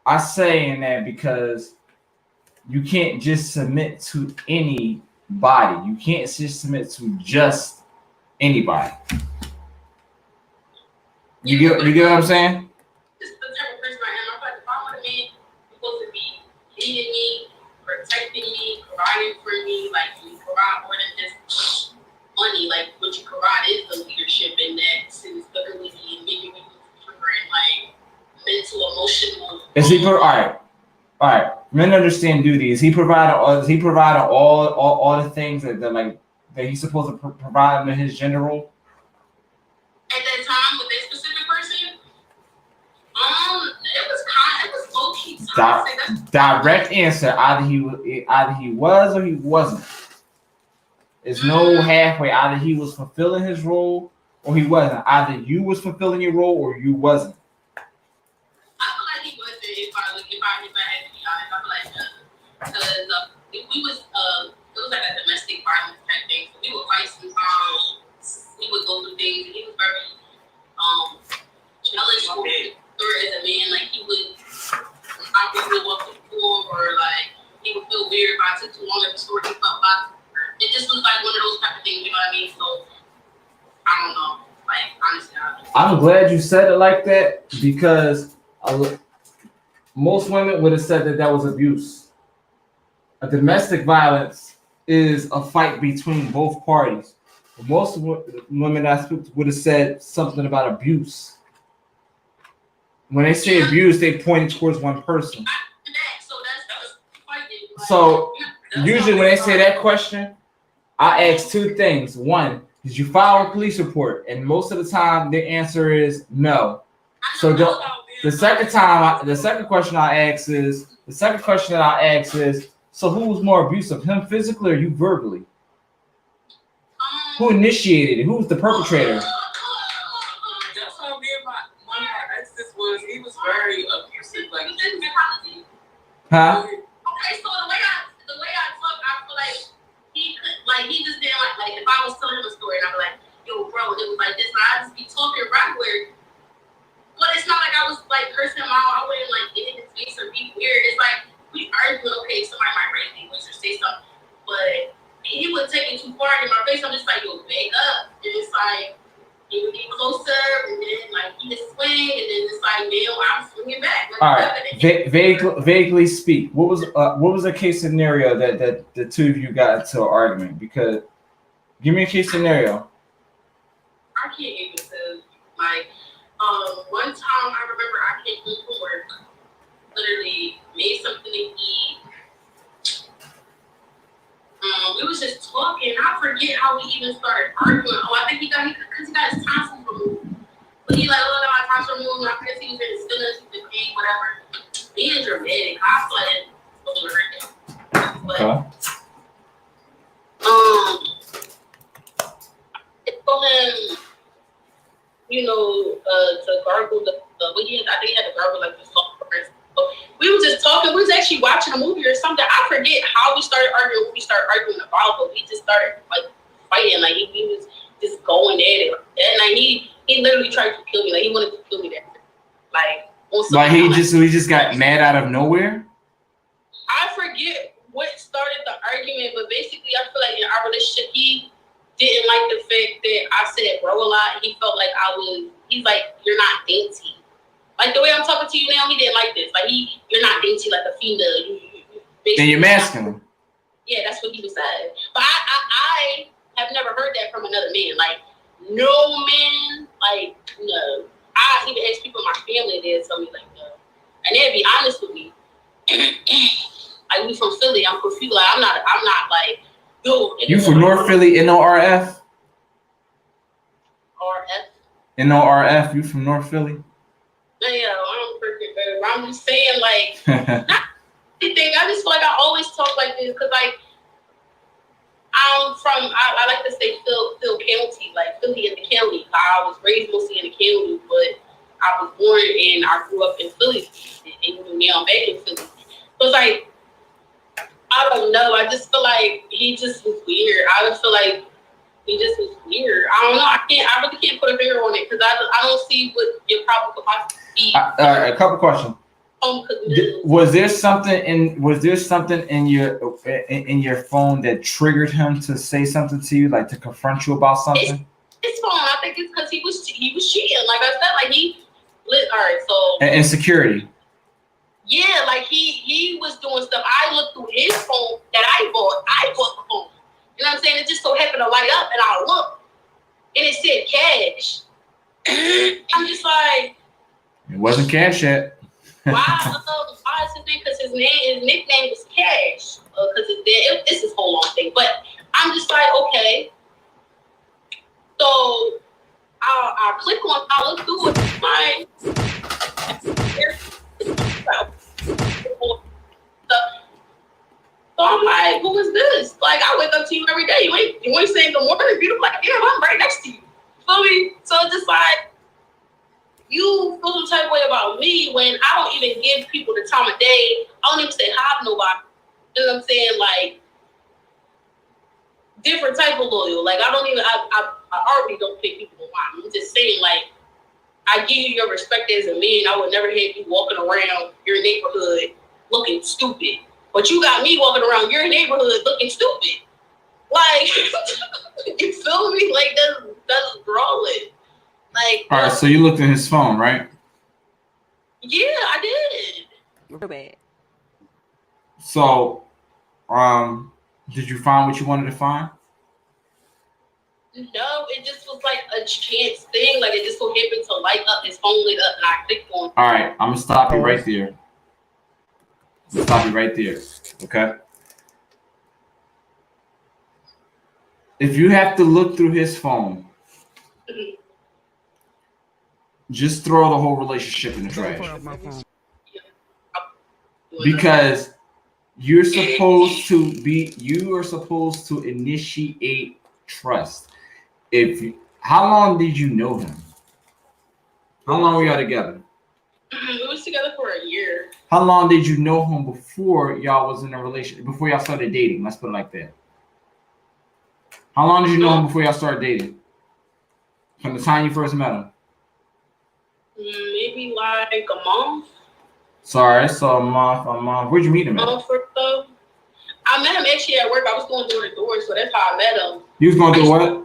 I say in that because you can't just submit to anybody. You can't just submit to just anybody. You get what I'm saying? This is the type of person I am. I'm like, if I want a man, he's supposed to be leading me, protecting me, providing for me. Like, you provide more than just money. Like, what you provide is the leadership and that stability and making me and like mental, emotional. Is he all right? Men understand duty. Is he providing all the things that he's supposed to provide in his gender role? At that time with that specific person, it was low key toxic. Direct answer: either he was or he wasn't. There's no halfway. Either he was fulfilling his role or he wasn't. Either you was fulfilling your role or you wasn't. I feel like he wasn't. If I had to be honest, I feel like because it was like a domestic violence type thing. So we would fight sometimes. We would go through things, and he was very jealous or as a man. Like he would not really walk the floor, or like he would feel weird if I took too long of the story. He felt like it just was like one of those type of things. You know what I mean? So I don't know. Like honestly, I'm glad you said it like that because most women would have said that was abuse. A domestic violence is a fight between both parties. Most women I spoke to would have said something about abuse. When they say abuse, they point towards one person. So usually when they say that question, I ask two things. One, did you file a police report? And most of the time, the answer is no. So the second question I ask is, so who was more abusive, him physically or you verbally? Who initiated it? Who was the perpetrator? That's how me and one of my exes was. He was very abusive. Like, huh? Okay, so the way I talk, I feel like he just didn't like if I was telling him a story and I'm like, yo, bro, it was like this, and I just be talking regular. But it's not like I was like cursing him out. I wouldn't like get in his face or be weird. It's like we arguing. Okay, somebody might raise me or say something, but he would take it too far in my face. I'm just like, yo, back up. And it's like he would get closer, and then like he would swing, and then it's like, man, I'm swinging back. Like, all right, vaguely speak. What was a case scenario that the two of you got into an argument? Because give me a case scenario. I can't even say like. One time I remember I came home from work, literally made something to eat. We was just talking. I forget how we even started arguing. Oh, I think he got his tonsils removed. But he like, oh, my tonsils removed. I guess he was in his feelings, he was in pain, whatever. Being dramatic, I thought it was hurt him. But it told him, to gargle I think he had to gargle like the salt first. So we were just talking. We was actually watching a movie or something. I forget how we started arguing. We started arguing about, but we just started like fighting. Like he was just going at it. And like he literally tried to kill me. Like he wanted to kill me that. Like he just got mad out of nowhere. I forget what started the argument, but basically I feel like in our relationship he didn't like the fact that I said bro a lot. He felt like he's like, you're not dainty. Like the way I'm talking to you now, he didn't like this. Like you're not dainty like a female. Then you're masculine. Yeah, that's what he was saying. But I have never heard that from another man. Like no man, like no. I even asked people in my family, they'd tell me like no. And they'd be honest with me. Like we from Philly, I'm confused. Like I'm not like yo. You from North Philly, NORF? RF. NORF, you from North Philly? Yeah, I'm pretty good. I'm just saying, like, not anything. I just feel like I always talk like this because, like, I like to say Phil County, like Philly in the county. I was raised mostly in the county, but I was born and I grew up in Philly, and now I'm back in Philly. So it's like, I don't know. I just feel like he just was weird. I just feel like he just was weird. I don't know. I really can't put a finger on it because I don't see what your problem could possibly be. A couple questions. home cooked meals. Was there something in your phone that triggered him to say something to you, like to confront you about something? His phone. I think it's because he was cheating. Like I said, like he lit. All right, so Insecurity. yeah, like he was doing stuff. I looked through his phone that I bought. I bought the phone. You know what I'm saying? It just so happened to light up, and I looked, and it said cash. I'm just like, it wasn't cash yet. why is his name? Because his nickname was Cash. Because it's his whole long thing. But I'm just like, okay. So I click on. I look through it. So I'm like, who is this? Like, I wake up to you every day. You ain't saying good morning. Beautiful. Like, yeah, I'm right next to you. Feel me? So it's just like, you feel some type of way about me when I don't even give people the time of day. I don't even say hi to nobody. You know what I'm saying? Like, different type of loyal. Like, I already don't pick people to mind. I'm just saying, like, I give you your respect as a man. I would never have you walking around your neighborhood looking stupid. But you got me walking around your neighborhood looking stupid. Like, you feel me? Like, that's growing. Like, all right, so you looked at his phone, right? Yeah, I did. Real bad. So, did you find what you wanted to find? No, it just was like a chance thing. Like, it just so happened to light up. His phone lit up, and I clicked on. All right, I'm gonna stop you right there. Okay. If you have to look through his phone, just throw the whole relationship in the trash. Because you are supposed to initiate trust. How long did you know him? How long were y'all together? We was together for a year. How long did you know him before y'all was in a relationship? Before y'all started dating? Let's put it like that. How long did you know him before y'all started dating? From the time you first met him? Maybe like a month. Sorry, so a month. Where'd you meet him at? I met him actually at work. I was going door to door, so that's how I met him. You was going to do what?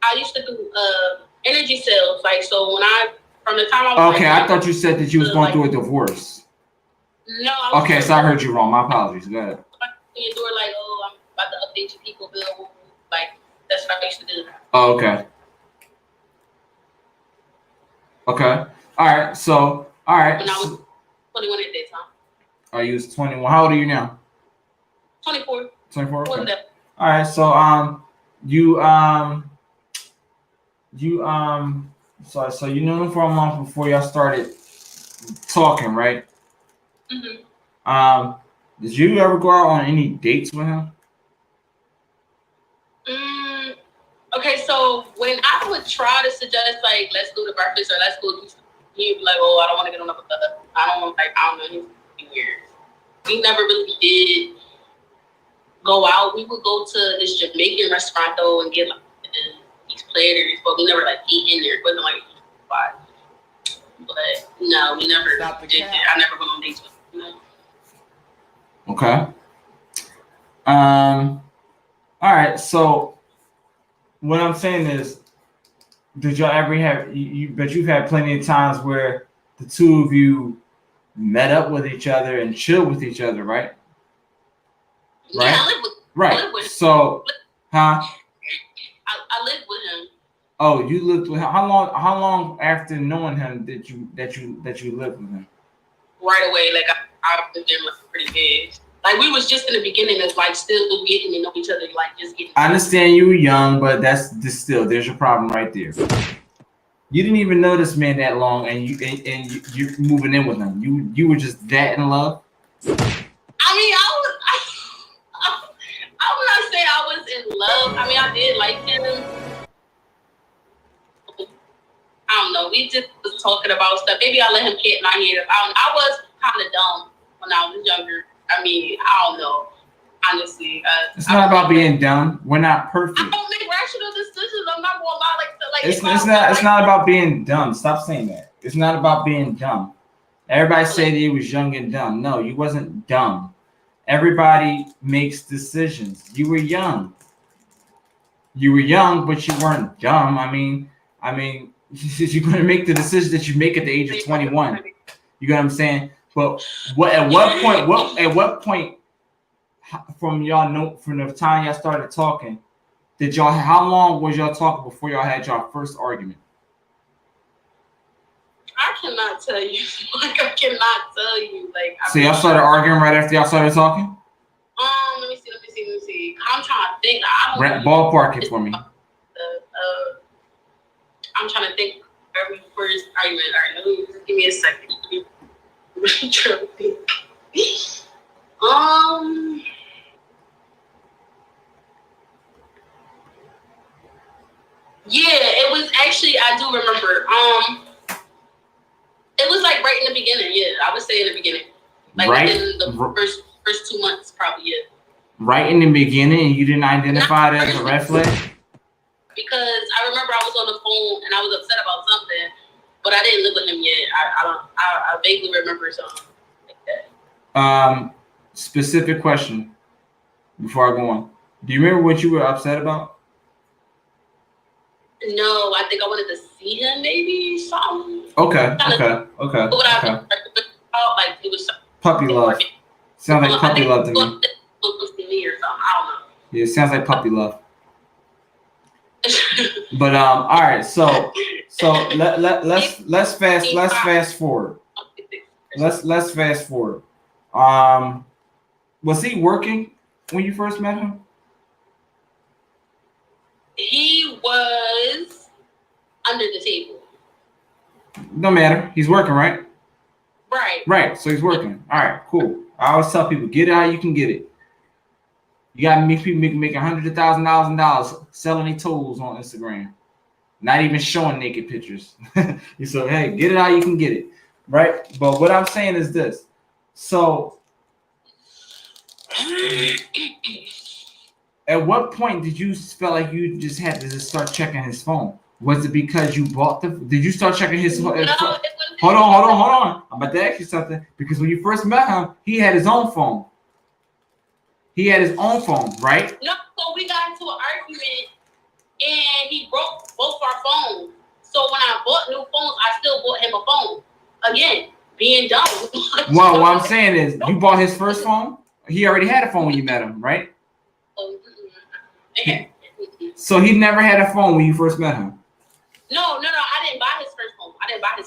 I used to do energy sales. Like, so from the time I was okay, I thought you said that you was going through a divorce. No. Okay, so I heard you wrong. My apologies. Go ahead. Door like, oh, I'm about to update your people bill. Like, that's what I used to do. Oh, okay. Okay. All right. So, all right. When I was 21 at that time. Oh, you was 21. How old are you now? 24. 24. Okay. All right. So, so you knew him for a month before y'all started talking, right? Mm-hmm. Did you ever go out on any dates with him? Okay, so when I would try to suggest, like, let's go to breakfast or let's go do something, he'd be like, oh, I don't want to get on the I don't know, he's weird. We never really did go out. We would go to this Jamaican restaurant, though, and get, like, these platters, but we never, like, ate in there. It wasn't, like, spot. But, no, we never did that. I never went on dates with him, no. Okay. All right, so what I'm saying is, did y'all ever have but you've had plenty of times where the two of you met up with each other and chilled with each other, right? Right? Yeah, I live with him. So, huh? I lived with him. Oh, you lived with him. How long after knowing him did you lived with him? Right away, like I lived there pretty big. Like, we was just in the beginning of, like, still getting to know each other, like, just getting. I understand you were young, but there's your problem right there. You didn't even know this man that long, and you're moving in with him. You were just that in love. I mean, I would not say I was in love. I mean, I did like him. I don't know. We just was talking about stuff. Maybe I let him get my head up. I was kind of dumb when I was younger. I mean, I don't know. Honestly, it's not about being dumb. We're not perfect. I don't make rational decisions. I'm not gonna lie. It's not about being dumb. Stop saying that. It's not about being dumb. Everybody said he was young and dumb. No, you wasn't dumb. Everybody makes decisions. You were young. You were young, but you weren't dumb. I mean, you're gonna make the decision that you make at the age of 21. You know what I'm saying? But at what point from the time y'all started talking, how long was y'all talking before y'all had y'all first argument? I cannot tell you. Like, I cannot tell you. Like, so y'all started arguing right after y'all started talking? Let me see. I'm trying to think. I don't ballpark it for me. I'm trying to think. Every first argument. All right, give me a second. I'm really trying to think. Yeah, it was actually. I do remember. It was like right in the beginning. Yeah, I would say in the beginning, like right in the first 2 months, probably. Yeah. Right in the beginning, you didn't identify that as a red flag? Because I remember I was on the phone and I was upset about something, but I didn't live with him yet. I vaguely remember something like that. Specific question before I go on. Do you remember what you were upset about? No, I think I wanted to see him, maybe something. Okay. What I about, like it was puppy love. Sounds like puppy love to me. Me or something. I don't know. Yeah, it sounds like puppy love. But all right, so let's fast forward. Let's fast forward. Was he working when you first met him? He was under the table. No matter. He's working, right? Right. So he's working. All right, cool. I always tell people, get it how you can get it. You got to make people making hundreds of $1,000s selling their tools on Instagram. Not even showing naked pictures. You say, hey, get it how you can get it. Right? But what I'm saying is this. So at what point did you feel like you just had to just start checking his phone? Was it because you bought did you start checking his phone? No, Hold on. I'm about to ask you something. Because when you first met him, he had his own phone. He had his own phone, right? No, so we got into an argument and he broke both our phones. So when I bought new phones, I still bought him a phone. Again, being dumb. Well, what I'm saying is, you bought his first phone? He already had a phone when you met him, right? So he never had a phone when you first met him? No, I didn't buy his first phone.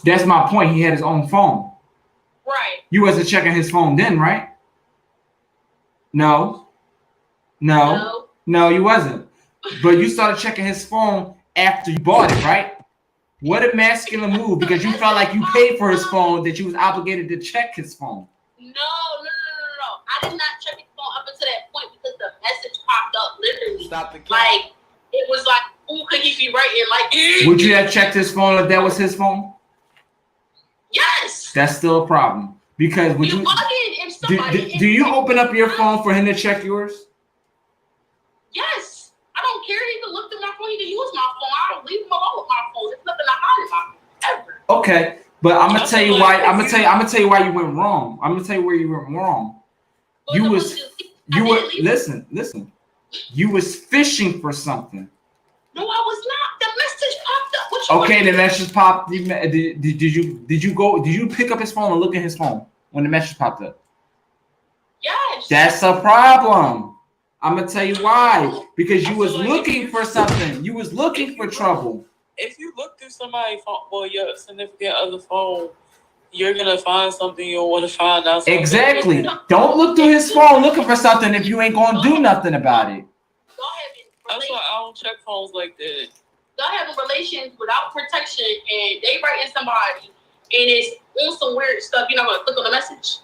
That's my point. He had his own phone. Right. You wasn't checking his phone then, right? No, you wasn't. But you started checking his phone after you bought it, right? What a masculine move, because you felt like you paid for his phone, that you was obligated to check his phone. No. I did not check his phone up until that point because the message popped up literally. Stop the like, it was like, who could he be writing? Like, would you have checked his phone if that was his phone? Yes. That's still a problem. Because would you do you open up your phone for him to check yours? Yes. I don't care. He can look through my phone. He can use my phone. I don't leave him alone with my phone. There's nothing to hide in my phone ever. Okay, but I'm gonna tell you why. I'm gonna tell you why you went wrong. I'm gonna tell you where you went wrong. You were listen. You was fishing for something. No, I was not. The message popped up. Okay, the message popped. Did you pick up his phone and look at his phone when the message popped up? Yes. That's a problem. I'm gonna tell you why. Because you was looking for something. You was looking for trouble. If you look through somebody's phone, well, your significant other phone, you're gonna find something you'll want to find out. Exactly. Don't look through his phone looking for something if you ain't gonna do nothing about it. That's why I don't check phones like that. Y'all having relations without protection, and they writing somebody, and it's on some weird stuff. You're not gonna click on the message.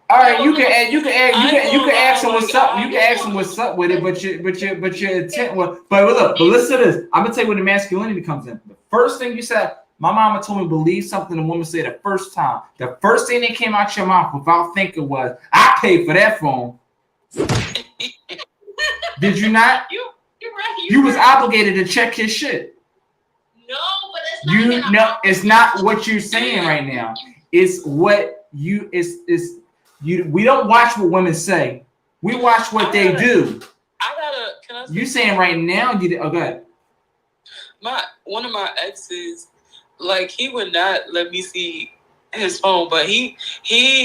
All right, you can ask him what's up. You can ask him what's up with it, but your intent was. But look, but listen to this. I'm gonna tell you where the masculinity comes in. The first thing you said, my mama told me believe something the woman said the first time. The first thing that came out your mouth without thinking was, "I paid for that phone." Did you not? You're right. You was obligated to check his shit. No, but it's not. It's not what you're saying right now. It's what you is you. We don't watch what women say. We watch what they do. Can I? You saying right now? Oh, go ahead. One of my exes, like he would not let me see his phone, but he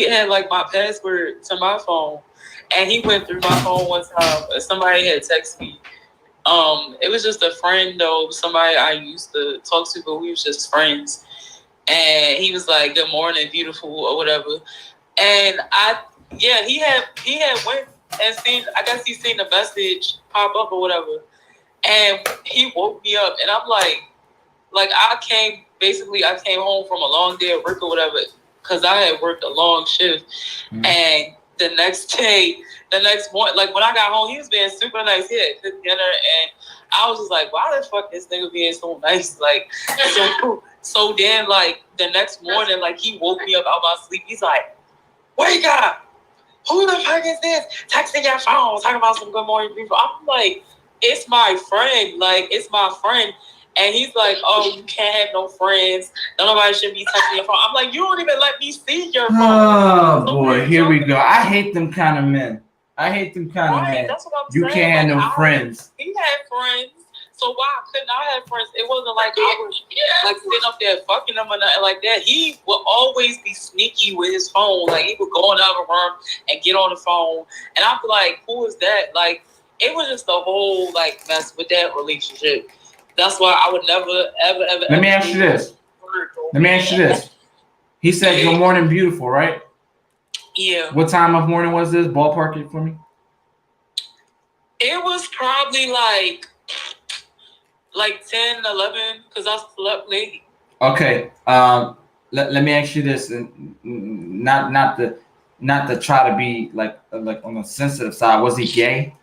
had like my password to my phone, and he went through my phone one time. Somebody had texted me. It was just a friend though, somebody I used to talk to, but we was just friends. And he was like, "Good morning, beautiful," or whatever. And he had went and seen. I guess he seen the message pop up or whatever. And he woke me up, and I'm like I came home from a long day at work or whatever, because I had worked a long shift. Mm-hmm. And the next morning, like when I got home, he was being super nice. He had cooked dinner, and I was just like, why the fuck this nigga being so nice? Like, so then like the next morning, like he woke me up out my sleep. He's like, wake up! Who the fuck is this? Texting your phone, talking about some good morning people. I'm like, it's my friend. Like, it's my friend. And he's like, oh, you can't have no friends. Nobody should be texting your phone. I'm like, you don't even let me see your phone. Oh, boy, here we go. I hate them kind of men. I hate them kind of men. That's what I'm saying. You can't have no friends. He had friends. So why couldn't I have friends? It wasn't like I was like sitting up there fucking them or nothing like that. He would always be sneaky with his phone. Like he would go in the other room and get on the phone. And I'd be like, who is that? Like, it was just a whole like mess with that relationship. That's why I would never, ever. Let me ask you this. He said, "Good morning, beautiful," right? Yeah. What time of morning was this? Ballpark it for me. It was probably like 10, 11, because I slept late. Okay. Let me ask you this, and not to try to be like on the sensitive side. Was he gay?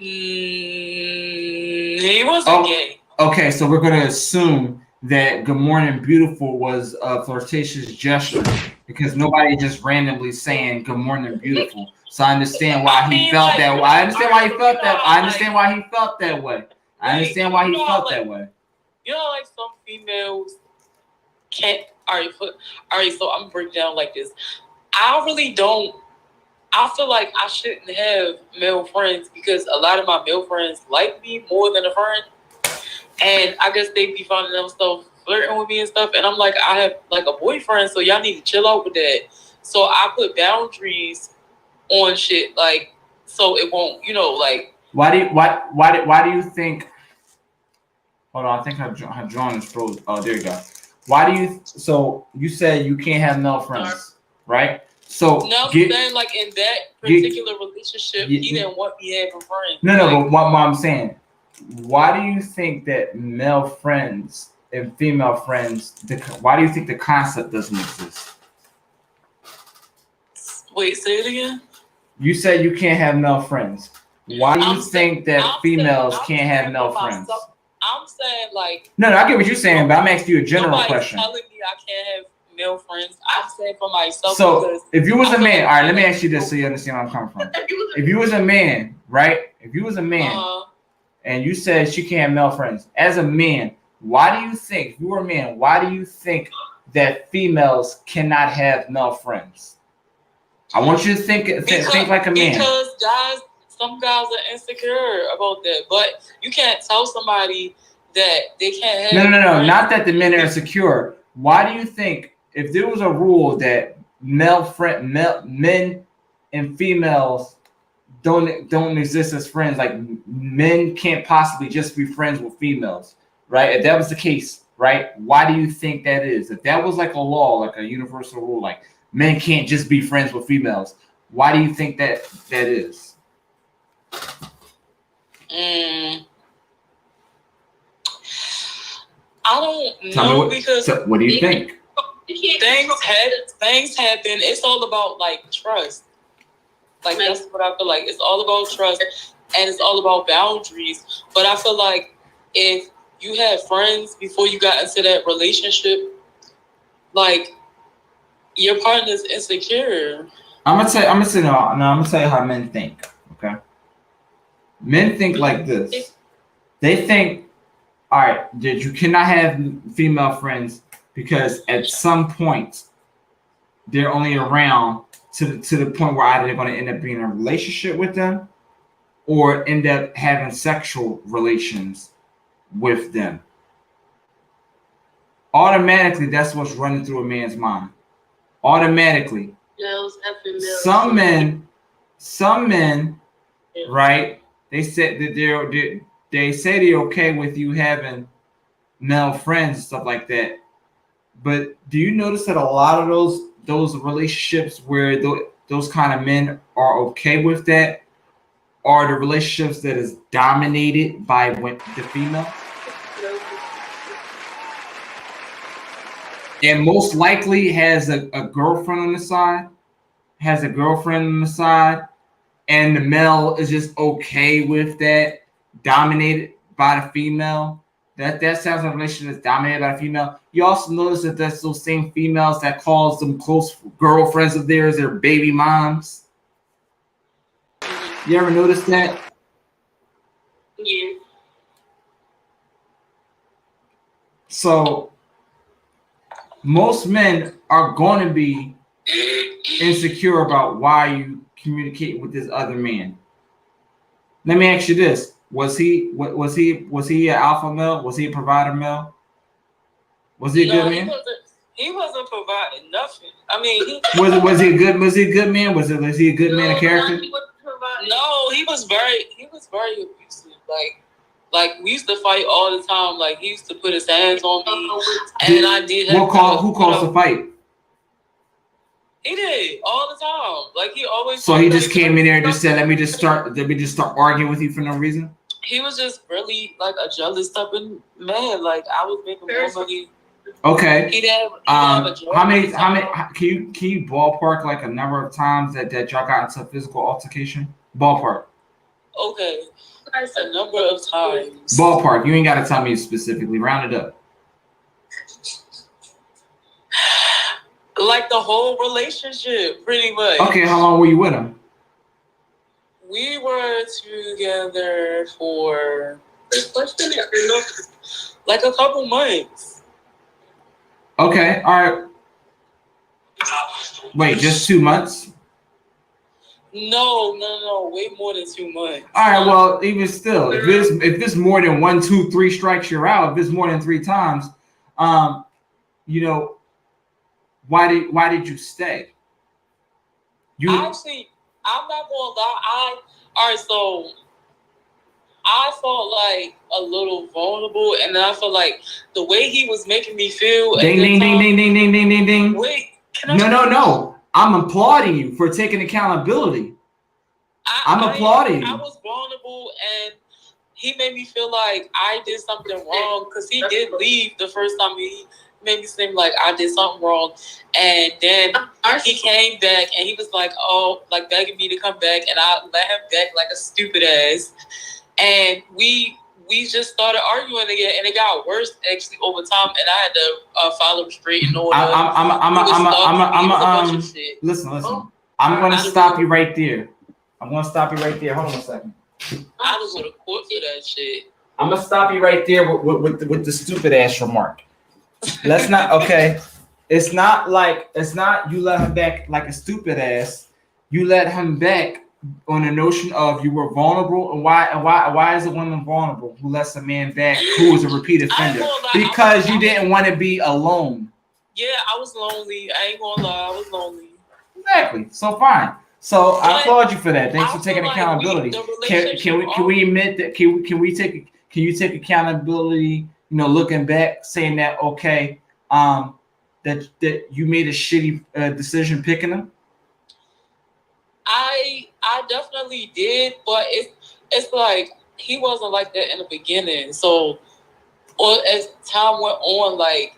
He wasn't gay. Okay, so we're gonna assume that "Good morning, beautiful" was a flirtatious gesture, because nobody just randomly saying "Good morning, beautiful." So I understand why he felt that way. I understand why he felt that. I understand why he felt that way. I understand why he felt that way. You know, like some females can't. All right. So I'm gonna break down like this. I really don't. I feel like I shouldn't have male friends, because a lot of my male friends like me more than a friend. And I guess they be finding themselves flirting with me and stuff. And I'm like, I have like a boyfriend, so y'all need to chill out with that. So I put boundaries on shit, like, so it won't, like. Why do you think? Hold on, I think her drawing is frozen. Oh, there you go. Why do you? So you said you can't have male friends, right? So no, saying like in that particular relationship, he didn't want me having friends. No, but what I'm saying, why do you think that male friends and female friends? Why do you think the concept doesn't exist? Wait, say it again. You said you can't have male friends. Why do you think that females can't have male friends? I'm saying like. No, I get what you're saying, but I'm asking you a general question. Telling me I can't have male friends. I'm saying for myself. So if you was a man, all right, let me ask you this so you understand where I'm coming from. If you was a man, right? If you was a man, and you said she can't have male friends, as a man, why do you think, if you were a man, why do you think that females cannot have male friends? I want you to think like a man. Because some guys are insecure about that, but you can't tell somebody that they can't have. No. Not that the men are insecure. Why do you think, if there was a rule that men and females don't exist as friends, like men can't possibly just be friends with females, right? If that was the case, right? Why do you think that is? If that was like a law, like a universal rule, like men can't just be friends with females, why do you think that is? I don't know, because so what do you think? Things happen. It's all about like trust. Like that's what I feel like. It's all about trust, and it's all about boundaries. But I feel like if you had friends before you got into that relationship, like your partner's insecure. I'm gonna tell you how men think. Okay, men think like this. They think, all right, that you cannot have female friends because at some point they're only around to the point where either they're going to end up being in a relationship with them or end up having sexual relations with them. Automatically, that's what's running through a man's mind. Automatically. Some men, right? They said that they say they're okay with you having male friends and stuff like that. But do you notice that a lot of those relationships where those kind of men are okay with that are the relationships that is dominated by the female? And most likely has a girlfriend on the side, and the male is just okay with that, dominated by the female. That sounds like a relationship that's dominated by the female. You also notice that that's those same females that calls them close girlfriends of theirs, their baby moms. You ever notice that? Yeah. So most men are going to be insecure about why you communicate with this other man. Let me ask you this: was he an alpha male? Was he a provider male? Was he a good man? He wasn't providing nothing. I mean, was he a good man? Was he a good man of character? No, he was very abusive. Like we used to fight all the time. Like he used to put his hands on me, and I did. Who caused the fight? He did all the time. Like he always. So he just came in there and just said, "Let me just start arguing with you for no reason." He was just really like a jealous type of man. Like I was making more money. Okay. He didn't how many? Can you ballpark like a number of times that y'all got into a physical altercation? Ballpark. Okay. A number of times. Ballpark. You ain't got to tell me specifically. Round it up. Like the whole relationship, pretty much. Okay. How long were you with him? We were together for like a couple months. Okay. All right. Wait, just 2 months? No, way more than 2 months. All right, well, even still, if it's more than 1, 2, 3 strikes, you're out. If it's more than 3 times, you know, why did you stay? Actually, I'm not gonna lie. So I felt like a little vulnerable, and then I felt like the way he was making me feel. Ding, ding, ding, ding, ding, ding, ding, ding, ding. Wait, No. I'm applauding you for taking accountability. I'm applauding you. I was vulnerable, and he made me feel like I did something wrong because he did leave the first time. He made me seem like I did something wrong, and then he came back and he was like, like begging me to come back, and I let him back like a stupid ass, and we just started arguing again, and it got worse actually over time, and I had to follow him straight in order. Listen. I'm gonna stop you right there. Hold on a second. I was gonna court for that shit. I'm gonna stop you right there with the stupid ass remark. Let's not. Okay, it's not you let him back like a stupid ass. You let him back on the notion of you were vulnerable, and why is a woman vulnerable who lets a man back who is a repeat offender? Because you didn't want to be alone. Yeah, I was lonely. I ain't gonna lie, I was lonely. Exactly. So fine. So I applaud you for that. Thanks for taking accountability. Can we admit that? Can you take accountability? You know, looking back, saying that okay, that you made a shitty decision picking him. I definitely did, but it's like he wasn't like that in the beginning. So, or as time went on, like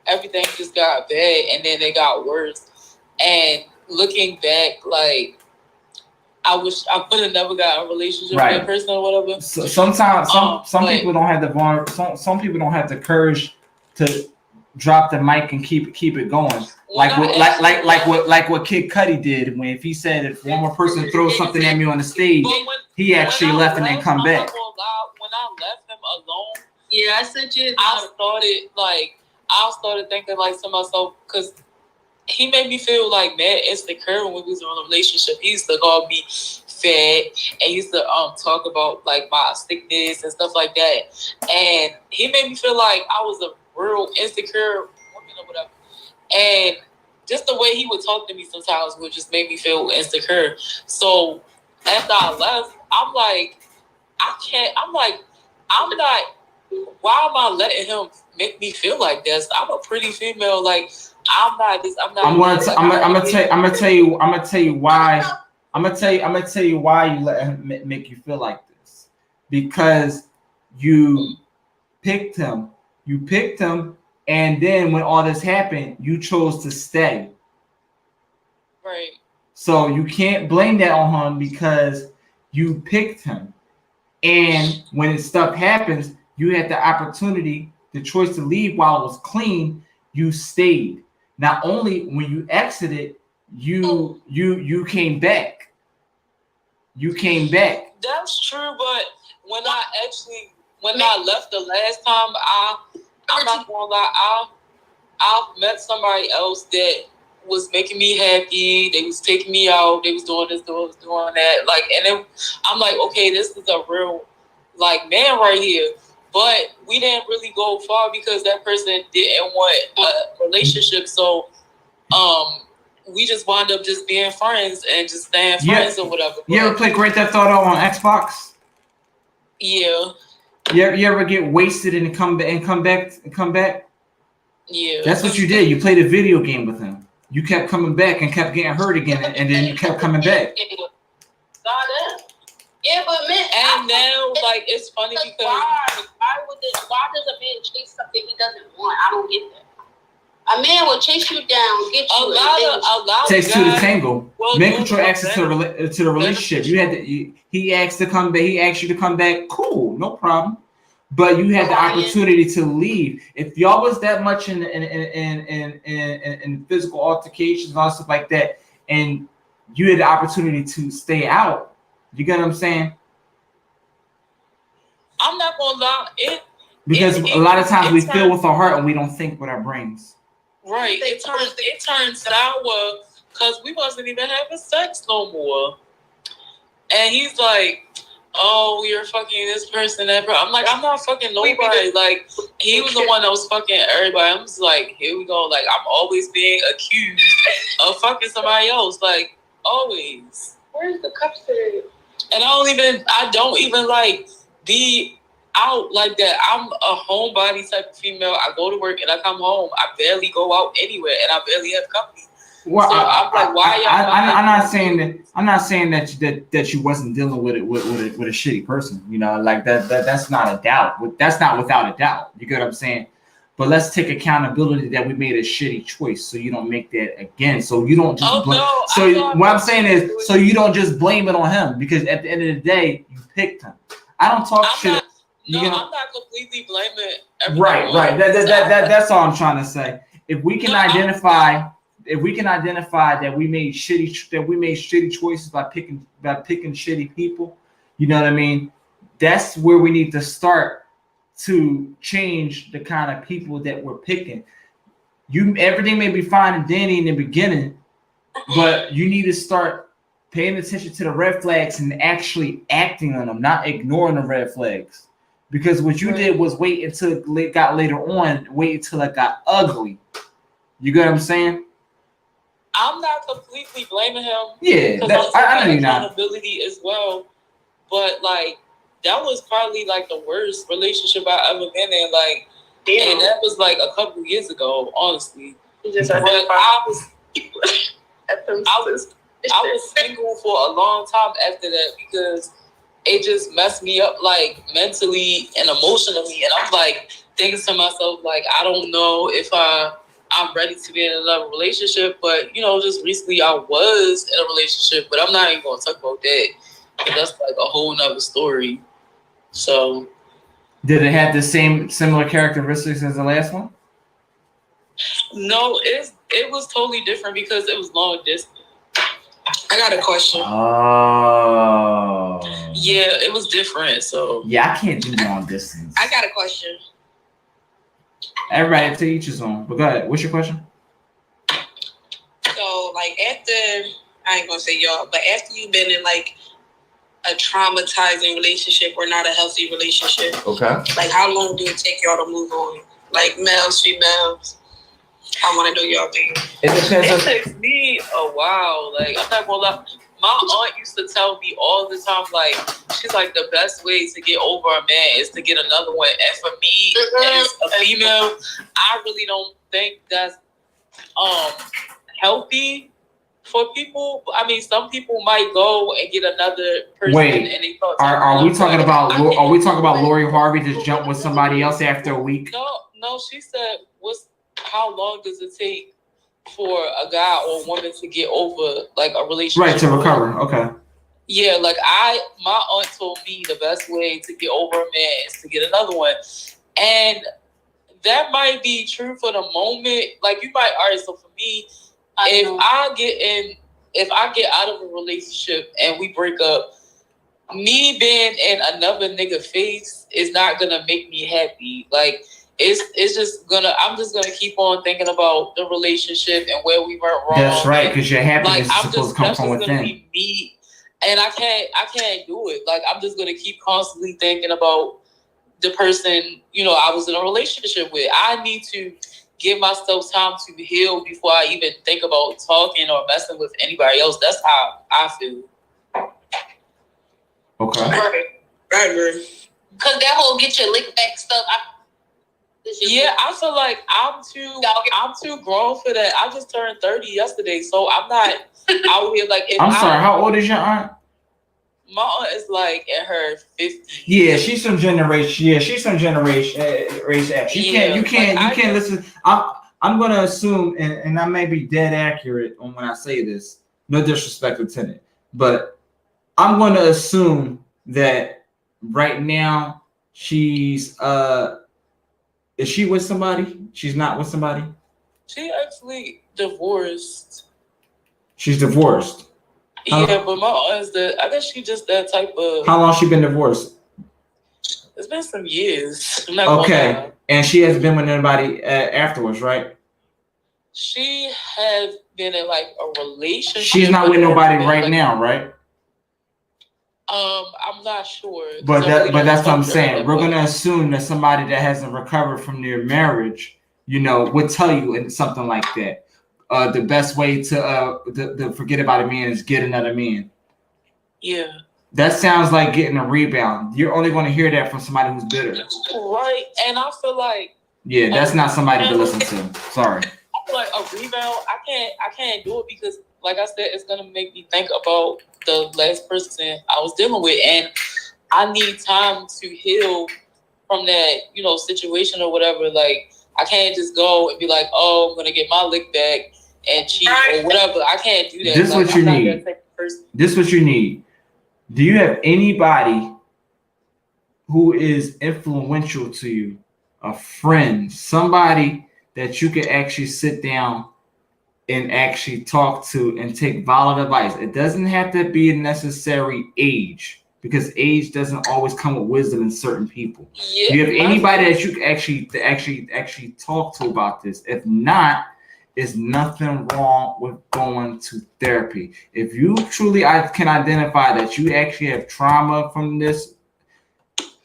everything just got bad, and then it got worse. And looking back, like I wish I could have never got a relationship with that person or whatever. So, sometimes some people don't have the some people don't have the courage to drop the mic and keep it going. Like what Kid Cudi did when if he said if one more person throws something at me on the stage, he actually left and then come back. When I left him alone, I started like I started thinking like to myself, because he made me feel like mad insecure when we was in a relationship. He used to call me fat and he used to talk about like my sickness and stuff like that. And he made me feel like I was a real insecure woman or whatever. And just the way he would talk to me sometimes would just make me feel insecure. So after I left, I'm like, I can't. I'm like, I'm not. Why am I letting him make me feel like this? I'm a pretty female. Like I'm not this. I'm not. I'm gonna tell you why. I'm gonna tell you why you let him make you feel like this. Because you picked him. You picked him, and then when all this happened, you chose to stay. Right. So you can't blame that on him because you picked him. And when stuff happens, you had the opportunity, the choice to leave while it was clean. You stayed. Not only when you exited, you came back. You came back. That's true, but when I left the last time, I'm not gonna lie, I've met somebody else that was making me happy. They was taking me out. They was doing this, doing that. Like, and then I'm like, okay, this is a real like man right here. But we didn't really go far because that person didn't want a relationship. So, we just wound up just being friends and just staying friends or whatever. You ever play Grand Theft Auto on Xbox? Yeah. You ever get wasted and come back? Yeah. That's what you did. You played a video game with him. You kept coming back and kept getting hurt again, and then you kept coming back. Yeah, but man, and now like it's funny because why does a man chase something he doesn't want? I don't get that. A man will chase you down, get you. A lot takes two to tango. Men control access to the relationship. You had to. He asked to come back. He asked you to come back. Cool, no problem. But you had the opportunity to leave. If y'all was that much in physical altercations and all stuff like that, and you had the opportunity to stay out, you get what I'm saying? I'm not gonna lie. Because a lot of times we feel with our heart and we don't think with our brains. Right. It turned sour because we wasn't even having sex no more. And he's like, oh, you're fucking this person, that person. I'm like, I'm not fucking nobody. Like, he was the one that was fucking everybody. I'm just like, here we go. Like, I'm always being accused of fucking somebody else. Like, always. Where's the cup today? And I don't even like be out like that. I'm a homebody type of female. I go to work and I come home. I barely go out anywhere and I barely have company. Well, so I'm like, why y'all? I'm not saying that you wasn't dealing with it with a shitty person. You know, like that's not a doubt. That's not without a doubt. You get what I'm saying? But let's take accountability that we made a shitty choice, so you don't make that again. So you don't just blame. No, so what I'm saying is, so you don't just blame it on him, because at the end of the day, you picked him. I don't talk shit. I'm not completely blaming everyone. Right. That's all I'm trying to say. If we can identify that we made shitty choices by picking shitty people, you know what I mean? That's where we need to start to change the kind of people that we're picking. Everything may be fine and dandy in the beginning, but you need to start paying attention to the red flags and actually acting on them, not ignoring the red flags. Because what you did was wait until it got later on, wait until it got ugly. You get what I'm saying? I'm not completely blaming him. Yeah, I know you're not. Accountability as well, but like that was probably like the worst relationship I ever been in. Like, and that was like a couple years ago, honestly. I was single for a long time after that because it just messed me up, like mentally and emotionally. And I'm like thinking to myself, like, I don't know if I'm ready to be in another relationship. But, you know, just recently I was in a relationship, but I'm not even going to talk about that. That's like a whole nother story. So. Did it have the similar characteristics as the last one? No, it was totally different because it was long distance. I got a question. Oh. Yeah, it was different. So. Yeah, I can't do long distance. I got a question. Everybody to each his own. But go ahead. What's your question? So, like, after, I ain't gonna say y'all, but after you've been in, like, a traumatizing relationship or not a healthy relationship, Okay. like, how long do it take y'all to move on? Like, males, females? I want to know y'all thing. It depends. It takes me a while. Like, I'm not gonna lie. My aunt used to tell me all the time, like, she's like, the best way to get over a man is to get another one. And for me, as a female, I really don't think that's healthy for people. I mean, some people might go and get another person. Wait, and they thought are we talking about? Are we talking about Lori Harvey just jumped with somebody else after a week? No. She said, how long does it take for a guy or a woman to get over like a relationship? Right, to recover. Okay. Yeah, like my aunt told me the best way to get over a man is to get another one, and that might be true for the moment. Like you might, all right. So for me, if I get out of a relationship and we break up, me being in another nigga face is not gonna make me happy. Like it's just I'm just gonna keep on thinking about the relationship and where we went wrong. That's right, because your happiness is supposed to come from within. Gonna be me, and I can't do it. Like I'm just gonna keep constantly thinking about the person, I was in a relationship with. I need to give myself time to heal before I even think about talking or messing with anybody else. That's how I feel. Okay. Right. Because that whole get your lick back stuff. I feel like I'm too grown for that. I just turned 30 yesterday, so I'm not out here like. I'm sorry. How old is your aunt? My aunt is like in her 50s. Yeah, she's some generation. Yeah, she's some generation. Race X. You can't listen. I'm gonna assume, and I may be dead accurate on when I say this. No disrespect, Lieutenant, but I'm gonna assume that right now she's is she with somebody? She's not with somebody? She actually divorced. She's divorced. But my aunt's I guess she just that type of. How long she been divorced? It's been some years. Okay, and she hasn't been with anybody afterwards, right? She has been in like a relationship. She's not with nobody right now, right? I'm not sure. But that's what I'm saying. We're gonna assume that somebody that hasn't recovered from their marriage, would tell you in something like that. The best way to forget about a man is get another man. Yeah. That sounds like getting a rebound. You're only going to hear that from somebody who's bitter. Right, and I feel like. Yeah, that's not somebody to listen to. Sorry. I feel like a rebound. I can't do it because, like I said, it's gonna make me think about the last person I was dealing with, and I need time to heal from that, situation or whatever. Like I can't just go and be like, oh, I'm gonna get my lick back and cheat or whatever. I can't do that. This is what you need. This is what you need. Do you have anybody who is influential to you, a friend, somebody that you could actually sit down and actually talk to and take valid advice? It doesn't have to be a necessary age, because age doesn't always come with wisdom in certain people. Yeah, do you have anybody that you can actually talk to about this? If not, there's nothing wrong with going to therapy. If you truly can identify that you actually have trauma from this,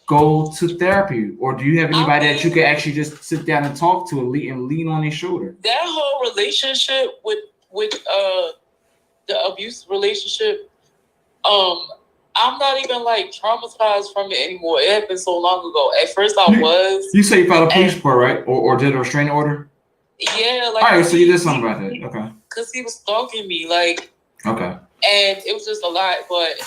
go to therapy. Or do you have anybody that you can actually just sit down and talk to and lean on their shoulder? That whole relationship with the abuse relationship, I'm not even like traumatized from it anymore. It happened so long ago. At first I was. You say you filed a police report, right? Or did a restraining order? Yeah, like. All right, so you did something about that. Okay. Because he was stalking me, like. Okay. And it was just a lot, but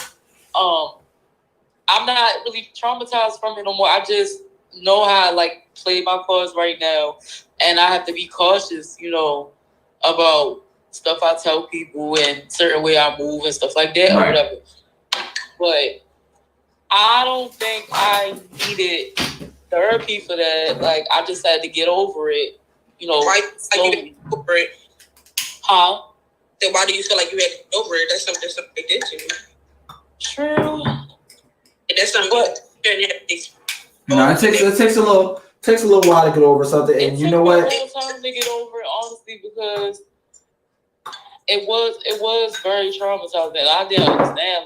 I'm not really traumatized from it no more. I just know how I play my cards right now, and I have to be cautious, about stuff I tell people and certain way I move and stuff like that or whatever. But I don't think I needed therapy for that. Like I just had to get over it. Slowly. Over it. Huh? Then why do you feel like you had to get over it? That's something they did to you. True. And that's something it takes a little takes a little while to get over something, and you know what? It took me a long time to get over it, honestly, because it was very traumatizing. I didn't understand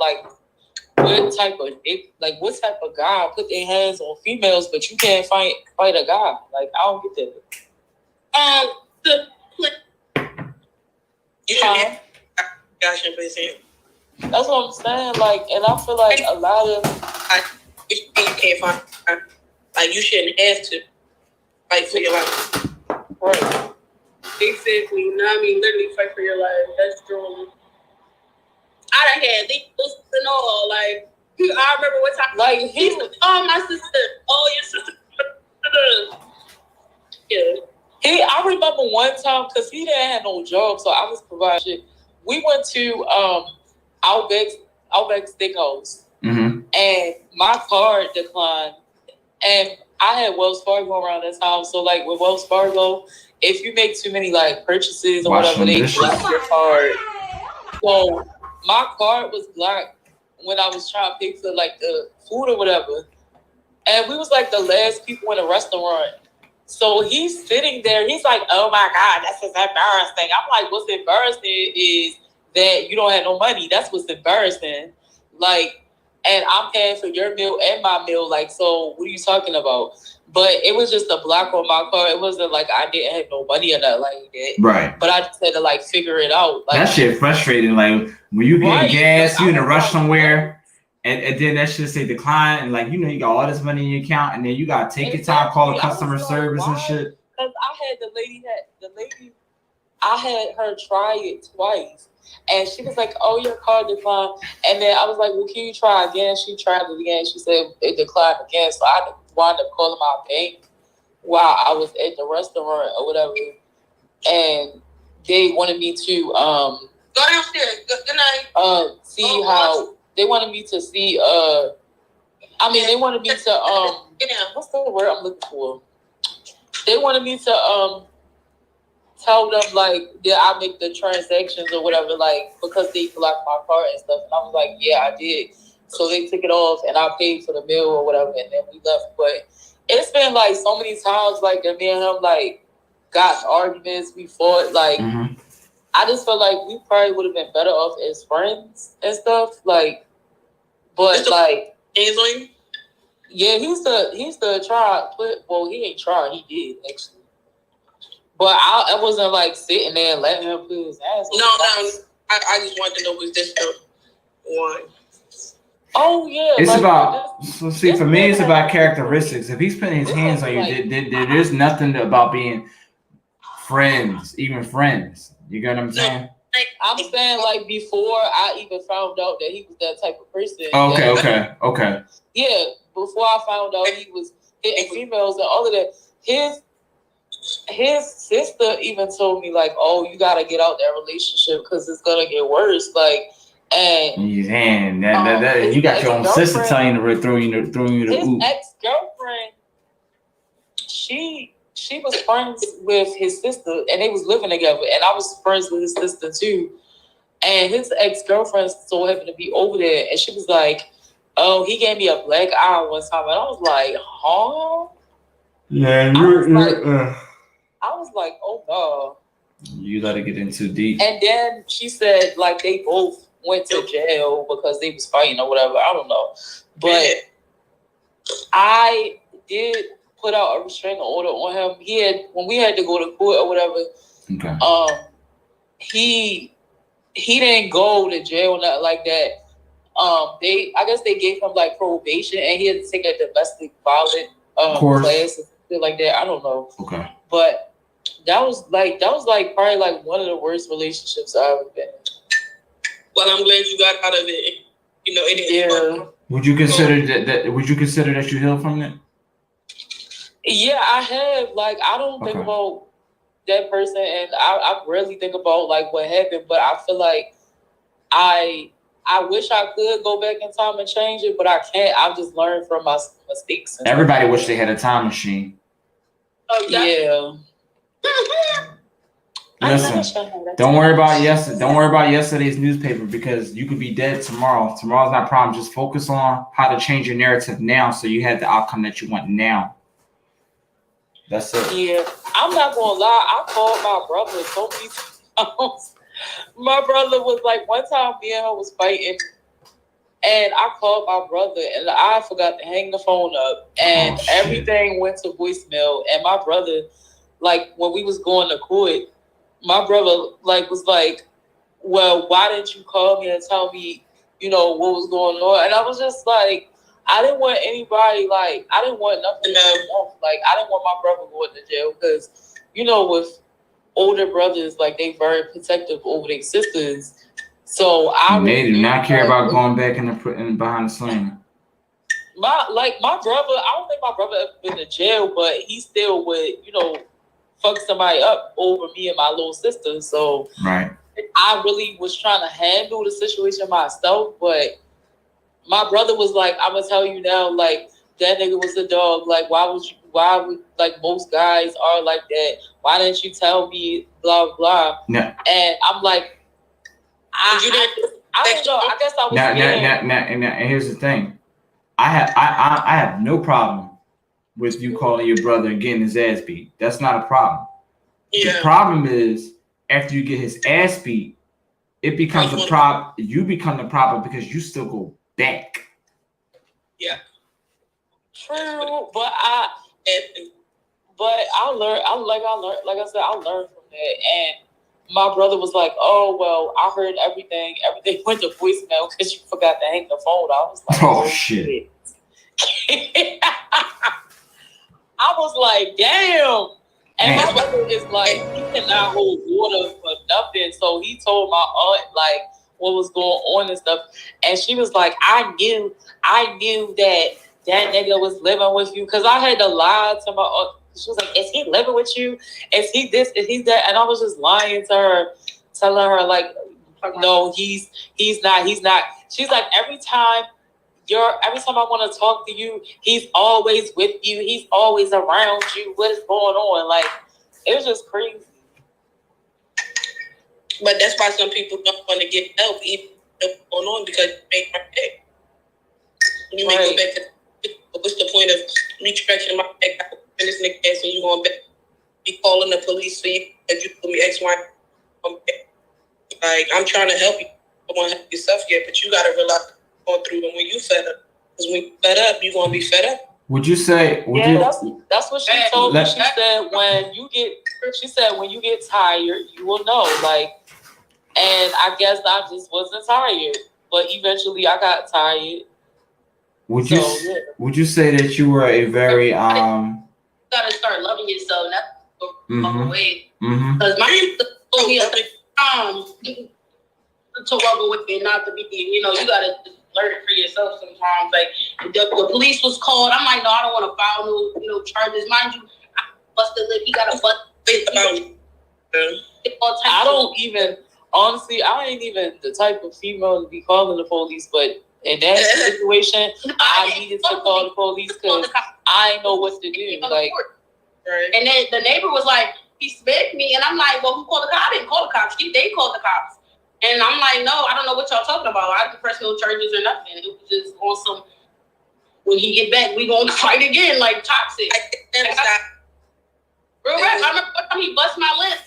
what type of guy put their hands on females, but you can't fight a guy. Like, I don't get that. Gotcha, that's what I'm saying. Like, and I feel like a lot of you can't find, like, you shouldn't have to fight for your life. Right. Exactly. You know what I mean? Literally fight for your life. That's true. I done had these and all. Like, I remember one time. Like, he was, oh, my sister. Oh, your sister. Yeah. I remember one time, because he didn't have no job, so I was providing shit. We went to Outback Steakhouse, and my card declined, and I had Wells Fargo around this time. So, like, with Wells Fargo, if you make too many, like, purchases or whatever, they block your card. So my card was blocked when I was trying to pay for, like, the food or whatever, and we was like the last people in the restaurant. So he's sitting there. He's like, "Oh my God, that's just embarrassing." I'm like, "What's embarrassing is that you don't have no money. That's what's embarrassing." Like, and I'm paying for your meal and my meal. Like, so what are you talking about? But it was just a block on my car. It wasn't like I didn't have no money or nothing like that. Right. But I just had to, like, figure it out. Like, that shit frustrating. Like, when you get gas, you in a rush somewhere, and then that shit say decline, and, like, you know, you got all this money in your account, and then you got to take your time, call the customer service and shit. Because I had I had her try it twice. And she was like, "Oh, your card declined." And then I was like, "Well, can you try again?" She tried it again. She said it declined again. So I wound up calling my bank while I was at the restaurant or whatever. And they wanted me to go downstairs. Good night. See how they wanted me to see they wanted me to what's the word I'm looking for? They wanted me to tell them, like, did I make the transactions or whatever, like, because they blocked my card and stuff. And I was like, yeah, I did. So they took it off and I paid for the meal or whatever, and then we left. But it's been, like, so many times, like, that me and him, like, got arguments, we fought, like, I just felt like we probably would have been better off as friends and stuff, like, but, like, hands on you? Yeah, he used to try, well, he ain't try, he did, actually. But I wasn't, like, sitting there and letting him put his ass on. No. I just wanted to know, was this the one? Oh, yeah. It's like, about, so see, for me, it's about characteristics. If he's putting his hands on you, there's nothing about being friends, even friends. You get what I'm saying? I'm saying, like, before I even found out that he was that type of person. Okay. Yeah, before I found out he was hitting females and all of that, his sister even told me, like, "Oh, you gotta get out that relationship because it's gonna get worse." Like, and you got your own sister telling you to throw you the his ex-girlfriend, she was friends with his sister, and they was living together, and I was friends with his sister too. And his ex-girlfriend so happened to be over there, and she was like, "Oh, he gave me a black eye one time," and I was like, "Huh?" Yeah, I was like, "Oh no." You let it get in too deep. And then she said, like, they both went to jail because they was fighting or whatever. I don't know. But I did put out a restraining order on him. When we had to go to court or whatever, he didn't go to jail or nothing like that. I guess they gave him, like, probation, and he had to take a domestic violence class and shit like that. I don't know. Okay. But that was probably, like, one of the worst relationships I've ever been in. Well, I'm glad you got out of it. You know, it is. Yeah. Would you consider that? Would you consider that you healed from it? Yeah, I have. Like, I don't think about that person, and I rarely think about, like, what happened. But I feel like I wish I could go back in time and change it, but I can't. I've just learned from my mistakes. Everybody wish they had a time machine. Yeah. Listen, don't worry about yesterday's newspaper, because you could be dead tomorrow. Tomorrow's not a problem. Just focus on how to change your narrative now, so you have the outcome that you want now. That's it. Yeah, I'm not gonna lie. I called my brother so many times. My brother was like, one time me and her was fighting, and I called my brother, and I forgot to hang the phone up, and everything went to voicemail. And my brother, like, when we was going to court, my brother like was like, well, why didn't you call me and tell me, what was going on? And I was just like, I didn't want anybody, like, I didn't want nothing to go. Like, I didn't want my brother going to jail because, with older brothers, like, they very protective over their sisters. So they do not care about going back in behind the sling. My brother, I don't think my brother ever been to jail, but he still would, fuck somebody up over me and my little sister. So right. I really was trying to handle the situation myself, but my brother was like, I'm gonna tell you now, like, that nigga was a dog. Like, why would like most guys are like that? Why didn't you tell me? Blah blah. Yeah. And I'm like, I don't know. I guess I was scared. Now, here's the thing. I have no problem with you calling your brother and getting his ass beat. That's not a problem. Yeah. The problem is after you get his ass beat, it becomes a problem. You become the problem because you still go back. Yeah. True, but I learned. Like I said, I learned from that. And my brother was like, "Oh well, I heard everything. Everything went to voicemail because you forgot to hang the phone." I was like, "Oh shit." I was like, "Damn." And my brother is like, he cannot hold water for nothing. So he told my aunt like what was going on and stuff. And she was like, I knew that nigga was living with you. Cause I had to lie to my aunt. She was like, is he living with you? Is he this? Is he that? And I was just lying to her, telling her like, no, he's not. She's like, every time I want to talk to you, he's always with you. He's always around you. What is going on? Like, it was just crazy. But that's why some people don't want to get help, even what's going on, because you make my day. You may go back to, what's the point of me stretching my neck out in this nigga ass and you going back, be calling the police for you, because you told me X, Y, like, I'm trying to help you. I don't want to help yourself yet, but you got to realize going through and when you fed up. Because when you fed up, you're going to be fed up. Would you say... That's what she told me. She said, when you get tired, you will know. Like, and I guess I just wasn't tired. But eventually I got tired. Would you say that you were a very... You got to start loving yourself. That's the way. Because my told me to walk away and not to be, you got to learn it for yourself sometimes. Like, the police was called. I'm like, no, I don't want to file no charges. Mind you, I busted lip. He got a bust. Honestly, I ain't even the type of female to be calling the police, but in that situation, I needed to call the police because I didn't know what to do. Like, and then the neighbor was like, he smacked me, and I'm like, well, who called the cops? I didn't call the cops. They called the cops. And I'm like, no, I don't know what y'all talking about. I didn't press no charges or nothing. It was just on some, when he get back, we gonna fight again, like toxic. Real rap, I remember one time he bust my lip.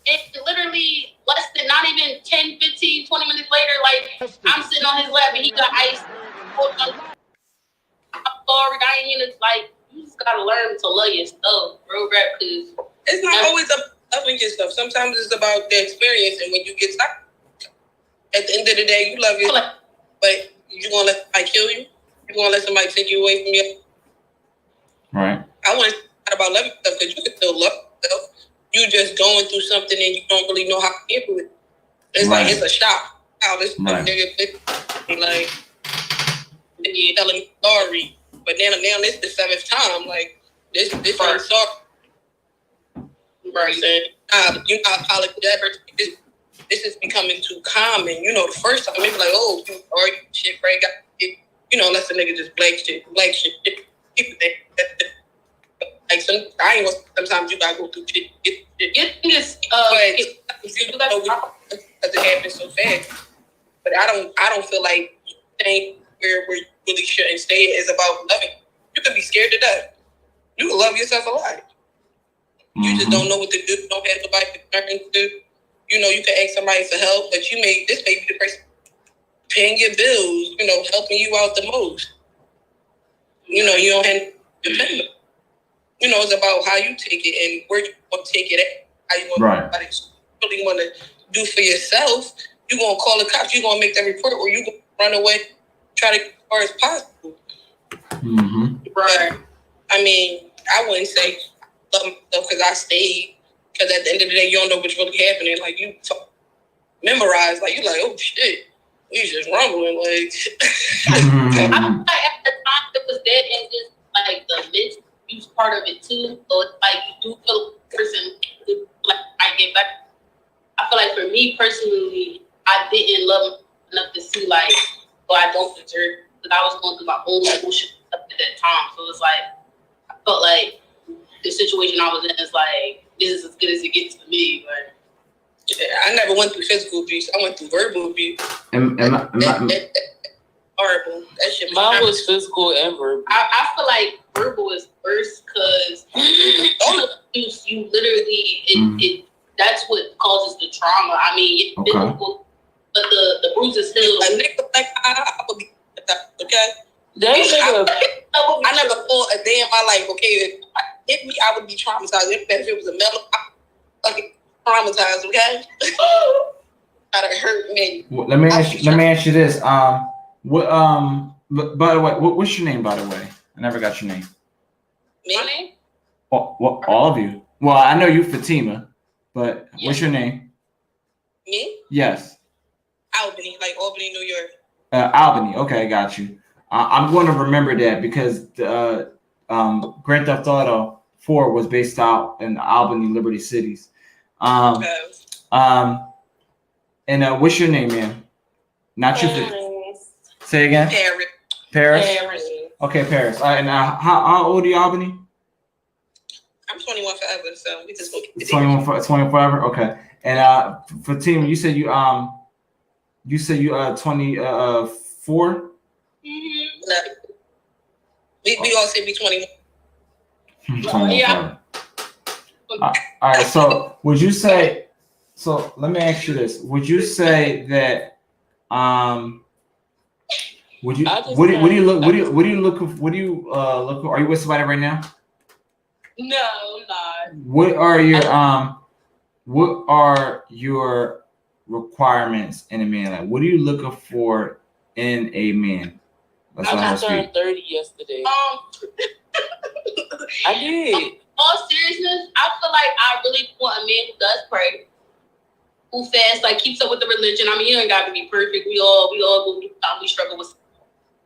And literally less than not even 10, 15, 20 minutes later, like, I'm sitting on his lap and he got ice. I'm sorry, like, you just gotta learn to love yourself, real rap, because it's not always about loving yourself. Sometimes it's about the experience, and when you get stuck, at the end of the day, you love yourself, but you gonna let somebody kill you? You gonna let somebody take you away from you? Right. I want to talk about loving yourself because you can still love yourself. You just going through something and you don't really know how to handle it. It's like it's a shock. How this nigga like you're telling me sorry, but now this is the 7th time. Like this ain't sorry. Right. You're not apologizing. This is becoming too common. The first time maybe like, oh, you sorry, shit, break out. Unless the nigga just blank shit. Like sometimes you gotta go through shit. It is because it happens so fast. But I don't feel like staying where you really shouldn't stay is about loving. You can be scared to death. You can love yourself a lot. You just don't know what to do. You don't have nobody to turn to. You know, you can ask somebody for help, but this may be the person paying your bills, you know, helping you out the most. You know, you don't have to depend. You know, it's about how you take it and where you want to take it at. How you want to really want to do for yourself. You're going to call the cops. You're going to make that report, or you're going to run away, try to get as far as possible. Right. I mean, I wouldn't say love myself because I stayed. Because at the end of the day, you don't know what's really happening. Like, you memorize. Like, you're like, oh, shit. We just rumbling. Like, I feel like at the time it was that and just, like, the mental abuse part of it, too. So, it's like, you do feel like a person like, I get back. I feel like for me, personally, I didn't love enough to see, like, I don't deserve. Because I was going through my own emotion at that time. So, it's like, I felt like the situation I was in is like, this is as good as it gets for me. But yeah, I never went through physical abuse. I went through verbal abuse. Horrible. That shit. Mine was physical and verbal. I feel like verbal is worse because all the abuse, you literally it that's what causes the trauma. I mean, it's physical, but the bruises heal. A nigga like I would be okay. I never fought a day in my life. Okay, if hit me, I would be traumatized. If it was a metal, I'm fucking traumatized. Okay, that'd hurt me. Well, let me ask you this. What by the way, what's your name? By the way, I never got your name. My name? All of you. Well, I know you, Fatima, but what's your name? Me? Yes. Albany, like Albany, New York. Albany. Okay, got you. I'm going to remember that because Grand Theft Auto 4 was based out in Albany, Liberty Cities. And what's your name, man? Not you. Say again. Paris. Okay, Paris. All right, and how old are you, Albany? I'm 21 forever, so we just 21 forever. Okay. And Fatima, you said you 24. We all say we 21. Yeah. All right. So would you say? So let me ask you this: would you say that? Would you? What do you look? Are you with somebody right now? No, I'm not. What are your requirements in a man? Like, what are you looking for in a man? I just turned 30 yesterday. I did. In all seriousness, I feel like I really want a man who does pray, who fasts, like keeps up with the religion. I mean, you ain't got to be perfect. We all go through we struggle with.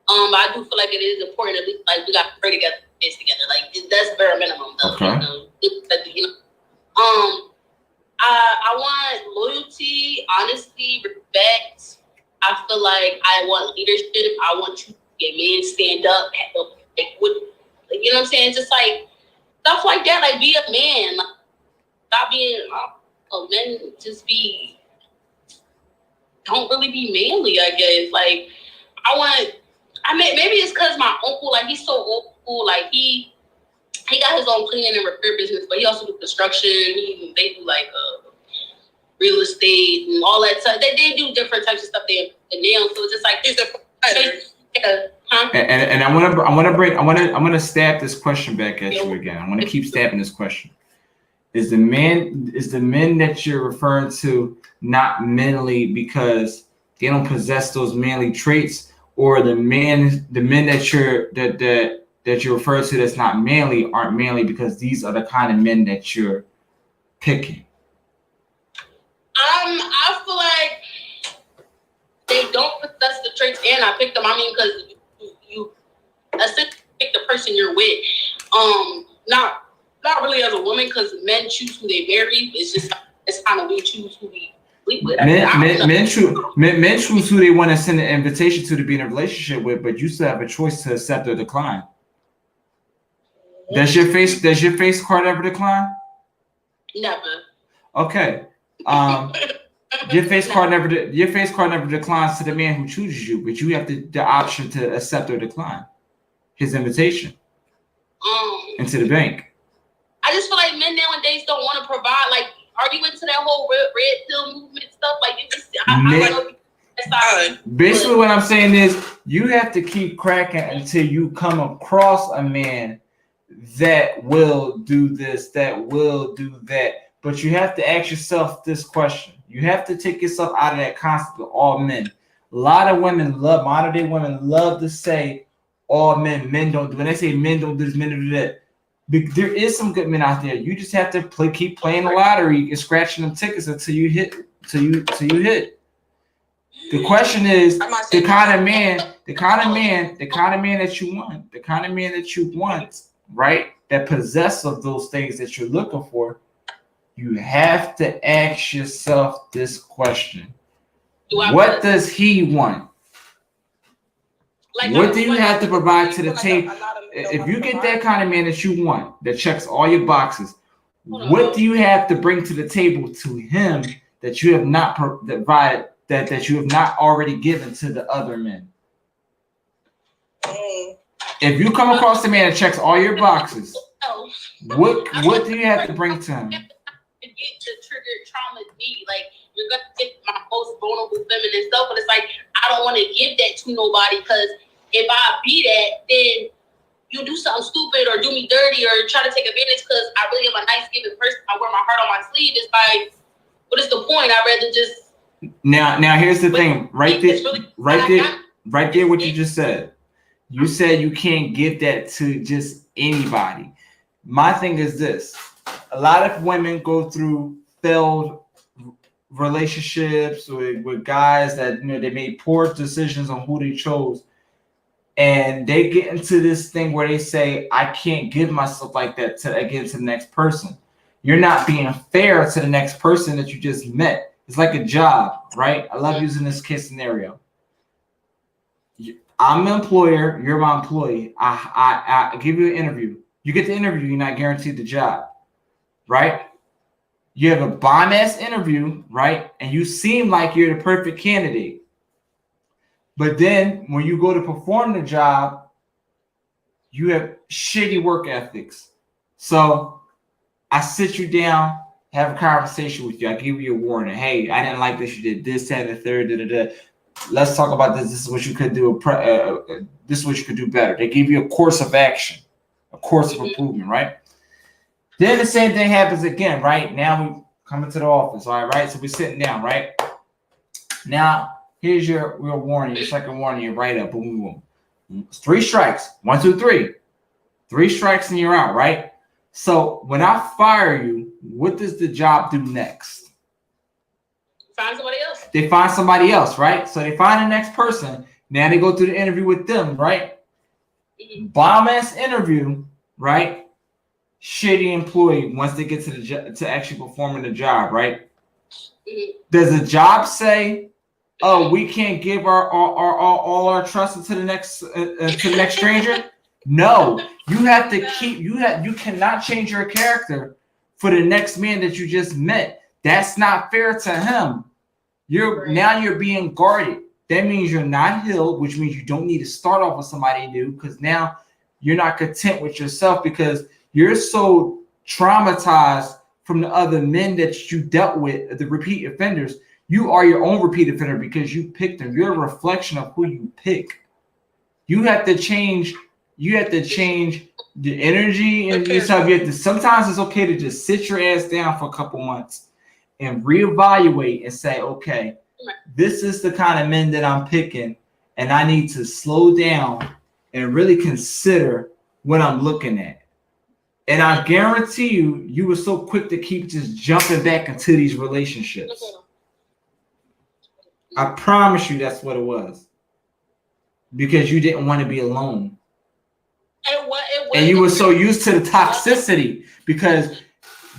But I do feel like it is important. At least, like we got to pray together, fast together. Like that's bare minimum, though. Okay. You know. I want loyalty, honesty, respect. I feel like I want leadership. I want you to be a man, stand up, you know what I'm saying? Just like stuff like that. Like be a man. Like, stop being men. Just don't really be manly. I guess. Like maybe it's because my uncle, like he's so old school. Like he got his own cleaning and repair business, but he also do construction. They do like real estate and all that stuff. They do different types of stuff there now. So it's just like there's And I'm gonna stab this question back at you again. I'm gonna keep stabbing this question. Is the men that you're referring to not manly because they don't possess those manly traits, or the men that you're referring to that's not manly aren't manly because these are the kind of men that you're picking? I feel like they don't possess the traits, and I picked them. I mean, because you essentially pick the person you're with. Not really as a woman, because men choose who they marry. It's kind of we choose who we sleep with. Men choose who they want to send an invitation to be in a relationship with, but you still have a choice to accept or decline. Does your face card ever decline? Never. Okay. Your face card never declines to the man who chooses you, but you have the option to accept or decline his invitation into the bank. I just feel like men nowadays don't want to provide. Like, are you into that whole red pill movement stuff? Like, you just, basically what I'm saying is you have to keep cracking until you come across a man that will do this, that will do that. But you have to ask yourself this question. You have to take yourself out of that concept of all men. A lot of women modern day women love to say all men don't do. When they say men don't do this, men don't do that. There is some good men out there. You just have to keep playing the lottery and scratching them tickets until you hit. The question is the kind of man that you want, right? That possess of those things that you're looking for. You have to ask yourself this question. What does he want? What do you have to provide to the table? If you get that kind of man that you want, that checks all your boxes, what do you have to bring to the table to him that you have not provided, that you have not already given to the other men? If you come across a man that checks all your boxes, what do you have to bring to him? Get to trigger trauma me, like you're gonna get my most vulnerable feminine stuff, but it's like I don't want to give that to nobody, because if I be that, then you do something stupid or do me dirty or try to take advantage, because I really am a nice giving person. I wear my heart on my sleeve. It's like, what is the point? I'd rather just now here's the thing, right there what you just said. You said you can't give that to just anybody. My thing is this. A lot of women go through failed relationships with guys that, they made poor decisions on who they chose, and they get into this thing where they say, I can't give myself like that to the next person. You're not being fair to the next person that you just met. It's like a job, right? I love using this case scenario. I'm an employer, you're my employee. I give you an interview. You get the interview, you're not guaranteed the job. Right? You have a bomb ass interview, right? And you seem like you're the perfect candidate. But then when you go to perform the job, you have shitty work ethics. So I sit you down, have a conversation with you. I give you a warning. Hey, I didn't like this. You did this, that, and the third. Let's talk about this. This is what you could do. This is what you could do better. They give you a course of action, a course of improvement, right? Then the same thing happens again, right? Now we coming to the office, all right? So we're sitting down, right? Now, here's your warning, your second warning, your write-up, boom, boom, boom. 3 strikes, 1, 2, 3. 3 strikes and you're out, right? So when I fire you, what does the job do next? Find somebody else. They find somebody else, right? So they find the next person. Now they go through the interview with them, right? Bomb-ass interview, right? Shitty employee once they get to actually performing the job, right? Does the job say, "Oh, we can't give all our trust to the next stranger"? No, you have to keep you cannot change your character for the next man that you just met. That's not fair to him. Now you're being guarded. That means you're not healed, which means you don't need to start off with somebody new, because now you're not content with yourself because you're so traumatized from the other men that you dealt with, the repeat offenders. You are your own repeat offender because you picked them. You're a reflection of who you pick. You have to change. You have to change the energy in yourself. Sometimes it's okay to just sit your ass down for a couple months and reevaluate and say, okay, this is the kind of men that I'm picking, and I need to slow down and really consider what I'm looking at. And I guarantee you were so quick to keep just jumping back into these relationships. I promise you that's what it was. Because you didn't want to be alone. And you were so used to the toxicity because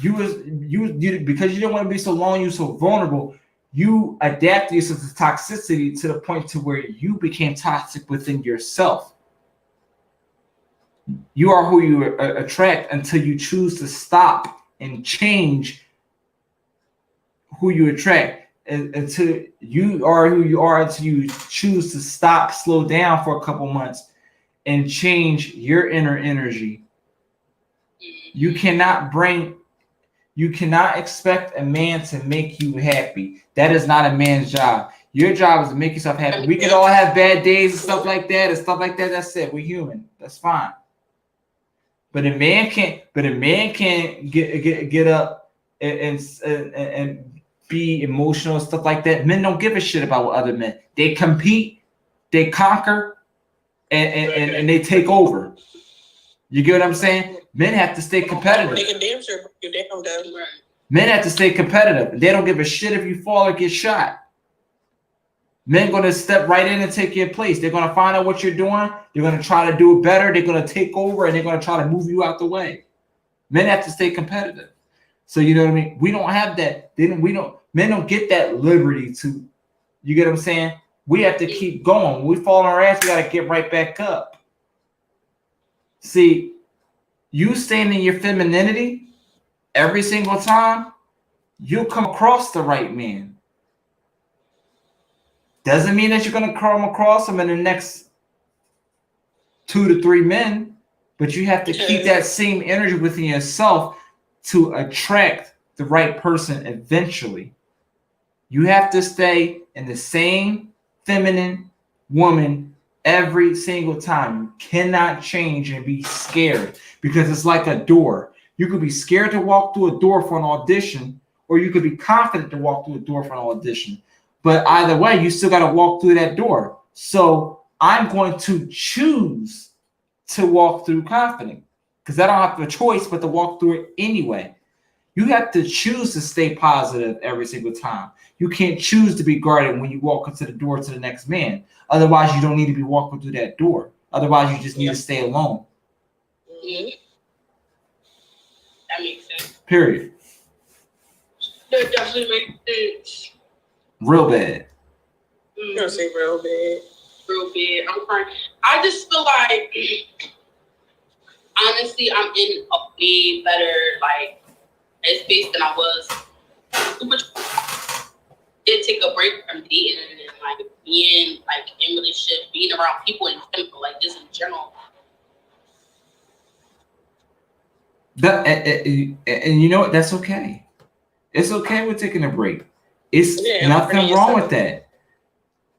because you didn't want to be so long, you were so vulnerable. You adapted yourself to toxicity to the point to where you became toxic within yourself. You are who you attract until you choose to stop and change who you attract. Until you are who you are, until you choose to stop, slow down for a couple months, and change your inner energy You cannot expect a man to make you happy. That is not a man's job. Your job is to make yourself happy. We can all have bad days and stuff like that. That's it. We're human. That's fine. But a man can't get up and be emotional and stuff like that. Men don't give a shit about what other men. They compete, they conquer, and they take over. You get what I'm saying? Men have to stay competitive. They can damn sure break you down, though. Men have to stay competitive. They don't give a shit if you fall or get shot. Men going to step right in and take your place. They're going to find out what you're doing. They're going to try to do it better. They're going to take over, and they're going to try to move you out the way. Men have to stay competitive. So you know what I mean? We don't have that. Men don't get that liberty to, you get what I'm saying? We have to keep going. When we fall on our ass, we got to get right back up. See, you staying in your femininity every single time, you'll come across the right man. Doesn't mean that you're going to come across him in the next 2 to 3 men, but you have to keep that same energy within yourself to attract the right person eventually. You have to stay in the same feminine woman every single time. You cannot change and be scared because it's like a door. You could be scared to walk through a door for an audition, or you could be confident to walk through a door for an audition. But either way, you still got to walk through that door. So I'm going to choose to walk through confident because I don't have a choice but to walk through it anyway. You have to choose to stay positive every single time. You can't choose to be guarded when you walk into the door to the next man. Otherwise, you don't need to be walking through that door. Otherwise, you just need to stay alone. Mm-hmm. That makes sense. Period. That definitely makes sense. Real bad. I'm gonna say real bad. Real bad. I'm crying. I just feel like, honestly, I'm in a way better space than I was. Did take a break from dating and being in relationships, being around people in general, just in general. And you know what? That's okay. It's okay with taking a break. It's nothing wrong with that.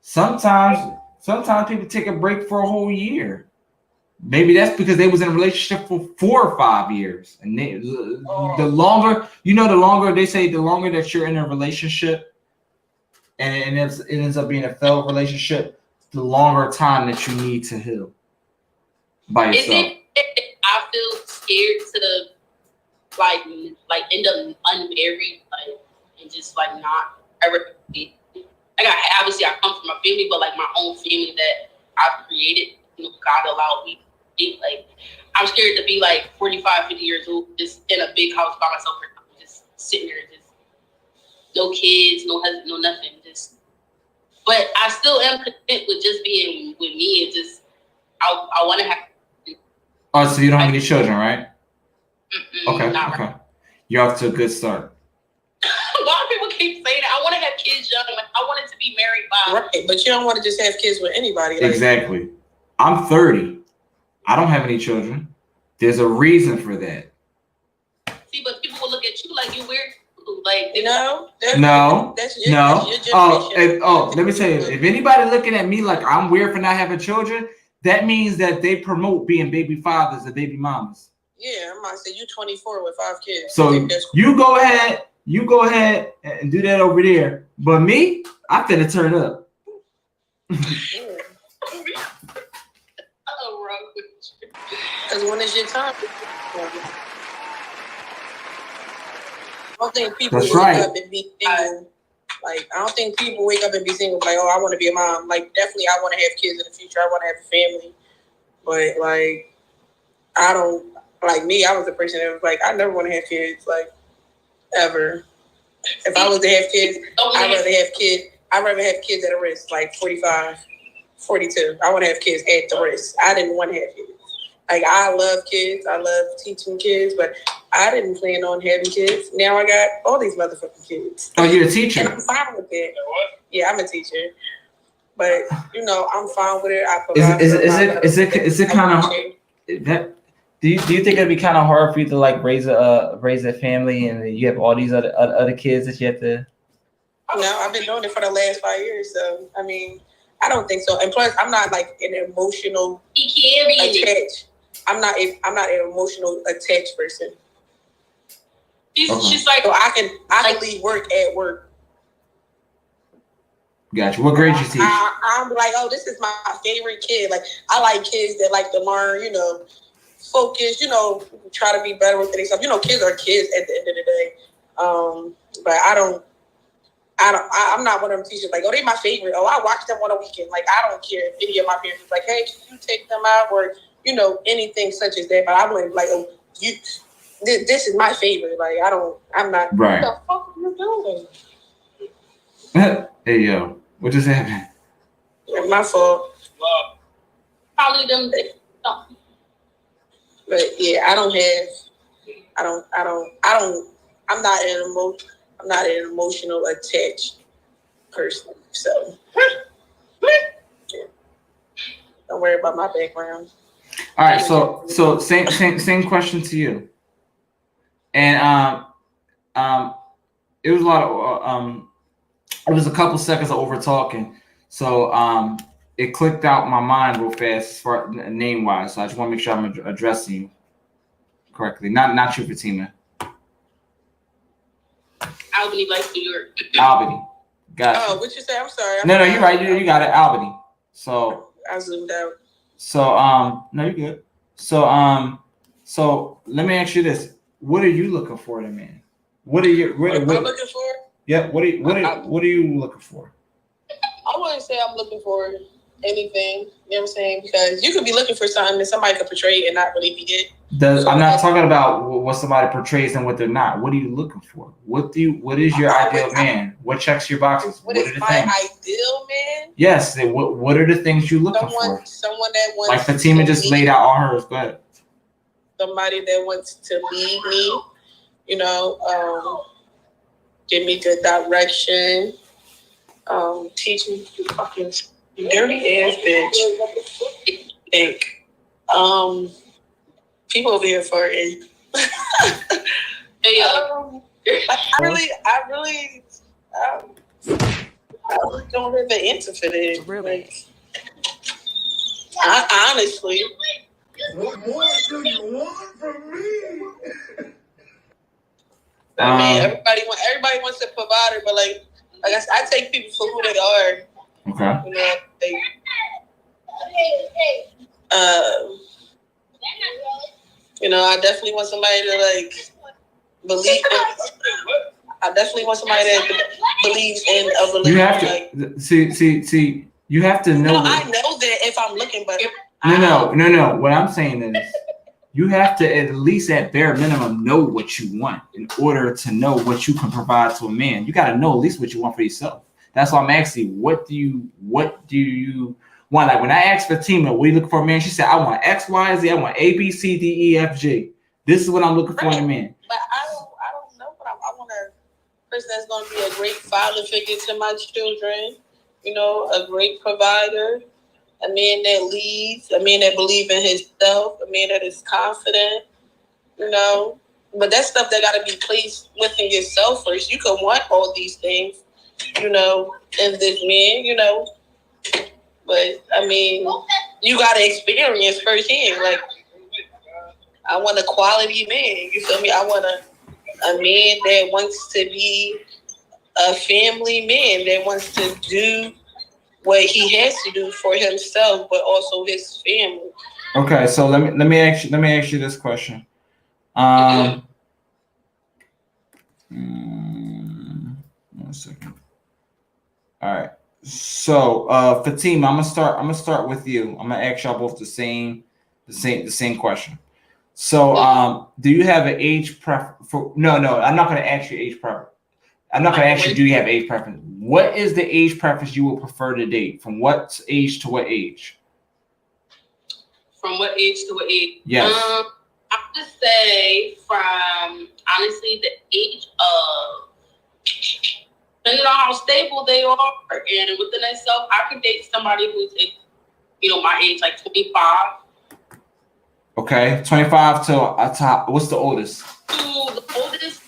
Sometimes people take a break for a whole year. Maybe that's because they was in a relationship for 4 or 5 years. And the longer they say, the longer that you're in a relationship and it ends up being a failed relationship, the longer time that you need to heal by yourself. I feel scared to end up unmarried and just not ever. Obviously I come from a family, but my own family that I've created. God allowed me to be I'm scared to be 45, 50 years old, just in a big house by myself, just sitting there, just no kids, no husband, no nothing. But I still am content with just being with me and just I want to have. Oh, so you don't have any children, right? Okay. Right. You're off to a good start. A lot of people keep saying that. I want to have kids young. I wanted to be married by. Right, but you don't want to just have kids with anybody. Exactly. I'm 30. I don't have any children. There's a reason for that. See, but people will look at you like you weird. No. That's your Let me tell you, if anybody looking at me like I'm weird for not having children, that means that they promote being baby fathers and baby mamas. Yeah, I'm about to say you 24 with 5 kids. So you go ahead and do that over there. But me, I finna turn up. Because when it's your time, I don't think people wake up and be single. I don't think people wake up and be single I want to be a mom. Definitely I want to have kids in the future. I want to have a family. But I don't me. I was the person that was I never want to have kids ever. If I was to have kids, I'd rather have kids at a risk 45, 42. I want to have kids at the risk. I didn't want to have kids. I love kids. I love teaching kids, but I didn't plan on having kids. Now I got all these motherfucking kids. Oh, you're a teacher? And I'm fine with it. Yeah, I'm a teacher. But I'm fine with it. I is it kind of that Do you think it'd be kind of hard for you to like raise a family and you have all these other kids that you have to? No, I've been doing it for the last 5 years, so I mean, I don't think so. And plus, I'm not like an emotional attached. I'm not an emotional attached person. She's like, so I can leave work at work. Gotcha. What grade you teach? I'm like, oh, this is my favorite kid. Like, I like kids that like to learn, focus, try to be better with themselves. Kids are kids at the end of the day. But I'm not one of them teachers like, oh, they my favorite. Oh, I watch them on a weekend. Like, I don't care if any of my parents is like, hey, can you take them out or, anything such as that. But I'm like, oh, this is my favorite. Like, I'm not. Right. What the fuck are you doing? Hey, yo, what just happened? My fault. Probably them. But yeah, I'm not an emotional attached person. So yeah. Don't worry about my background. All right, so same question to you. And it was a lot of it was a couple seconds of over talking. So it clicked out my mind real fast as far name wise. So I just want to make sure I'm addressing you correctly. Not you, Fatima. Albany, like New York. Albany. Got Oh, what you say? I'm sorry. No, you're right. You got it, Albany. So I zoomed out. So no, you're good. So let me ask you this: what are you looking for in a man? What am I looking for? Yeah. What are you looking for? I wouldn't say I'm looking for anything. You know what I'm saying? Because you could be looking for something that somebody could portray and not really be it. I'm not talking about what somebody portrays and what they're not. What are you looking for? What is your ideal man? What checks your boxes? What are is the my things? ideal man? Yes. What are the things you looking for? Someone that wants like Fatima just laid out all hers. Go ahead. Somebody that wants to lead me. Give me good direction. Teach me fucking dirty ass bitch. Think. People over here farting. I really don't have an answer for that. Really? Honestly. What more do you want from me? I mean, everybody wants a provider, but like I take people for who they are. Okay. I definitely want somebody to like believe. I definitely want somebody that believes in a religion. You have to see. You have to know. I know that if I'm looking, but no. What I'm saying is, you have to at least at bare minimum know what you want in order to know what you can provide to a man. You got to know at least what you want for yourself. That's why I'm asking you, what do you want? Like when I asked Fatima, what are you looking for a man? She said, I want X, Y, Z. I want A, B, C, D, E, F, G. This is what I'm looking for in a man. But I don't know what I want a person that's going to be a great father figure to my children. A great provider. A man that leads, a man that believes in himself, a man that is confident, But that stuff that got to be placed within yourself first. You can want all these things, in this man, But, I mean, you got to experience firsthand. Like, I want a quality man. You feel me? I want a man that wants to be a family man, that wants to do what he has to do for himself, but also his family. Okay, so let me ask you this question. One second. All right. So Fatima, I'm gonna start with you. I'm gonna ask y'all both the same question. So do you have an age preference for no, I'm not gonna ask you age preference. I'm not gonna ask you, do you have age preference? What is the age preference you would prefer to date? From what age to what age? From what age to what age? Yes. I would say from honestly the age of, depending on how stable they are and within themselves, I could date somebody who's my age, like 25. Okay, 25 to what's the oldest? To the oldest,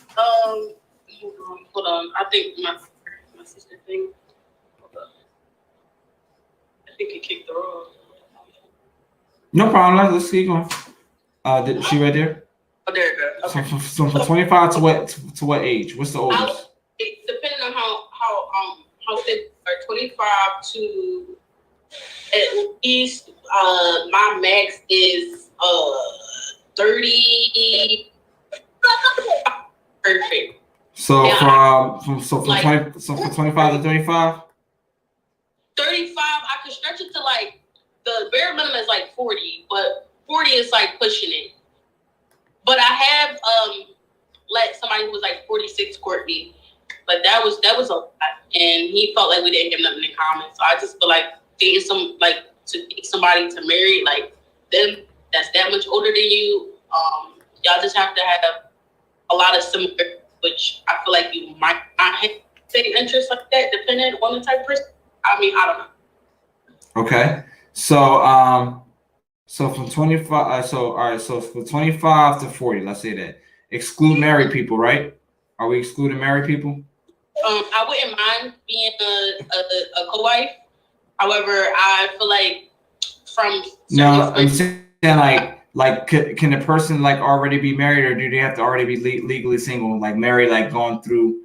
hold on. I think my sister thing. Hold on. I think it kicked the roll. No problem. Let's keep going. She right there? Oh, there it goes. Okay. So from 25 to what age? What's the oldest? Depending on how fit are 25 to at least my max is 30. Perfect. So Yeah, from like, 20 so from 25 to 35? 35, I could stretch it to like the bare minimum is like 40, but 40 is like pushing it. But I have let somebody who was like 46 court me. But that was a lot, and he felt like we didn't have nothing in common. So I just feel like dating to date somebody to marry like them that's that much older than you. Y'all just have to have a lot of similar, which I feel like you might not have same interests like that, depending on the type of person. I mean, I don't know. Okay. So from 25 all right, so from 25 to 40, let's say that. Exclude married people, right? Are we excluding married people? I wouldn't mind being a co-wife. However, I feel like from I'm saying like can a person like already be married, or do they have to already be legally single, like married, like going through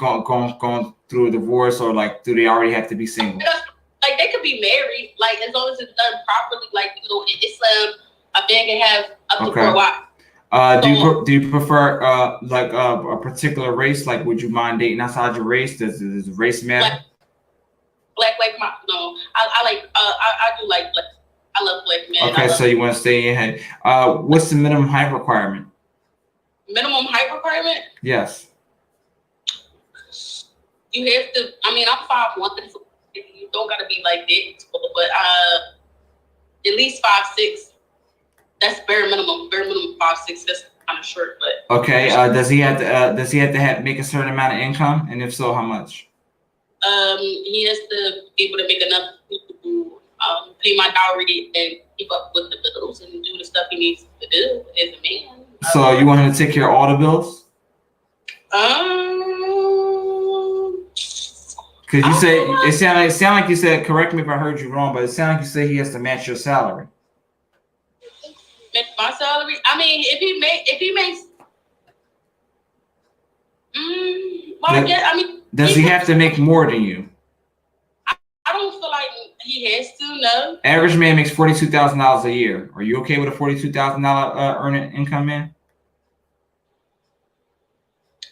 a divorce, or like do they already have to be single? Like they could be married, like as long as it's done properly. Like it's a man can have up to 4 wives. Do you prefer like a particular race? Like, would you mind dating outside your race? Does race matter? Black no. I do like black. I love black men. Okay, so you want to stay in your head. What's the minimum height requirement? Minimum height requirement? Yes. You have to. I mean, I'm 5'1", so you don't gotta be like that, but at least 5'6". That's bare minimum. Bare minimum 5'6". That's kind of short, but okay. Does he have to make a certain amount of income, and if so, how much? He has to be able to make enough to pay my dowry and keep up with the bills and do the stuff he needs to do as a man. So you want him to take care of all the bills? Because you say it sound like you said. Correct me if I heard you wrong, but it sounds like you say he has to match your salary. Match my salary? I mean, if he makes, does he have to make more than you? I don't feel like he has to. No. Average man makes $42,000 a year. Are you okay with a $42,000 earning income, man?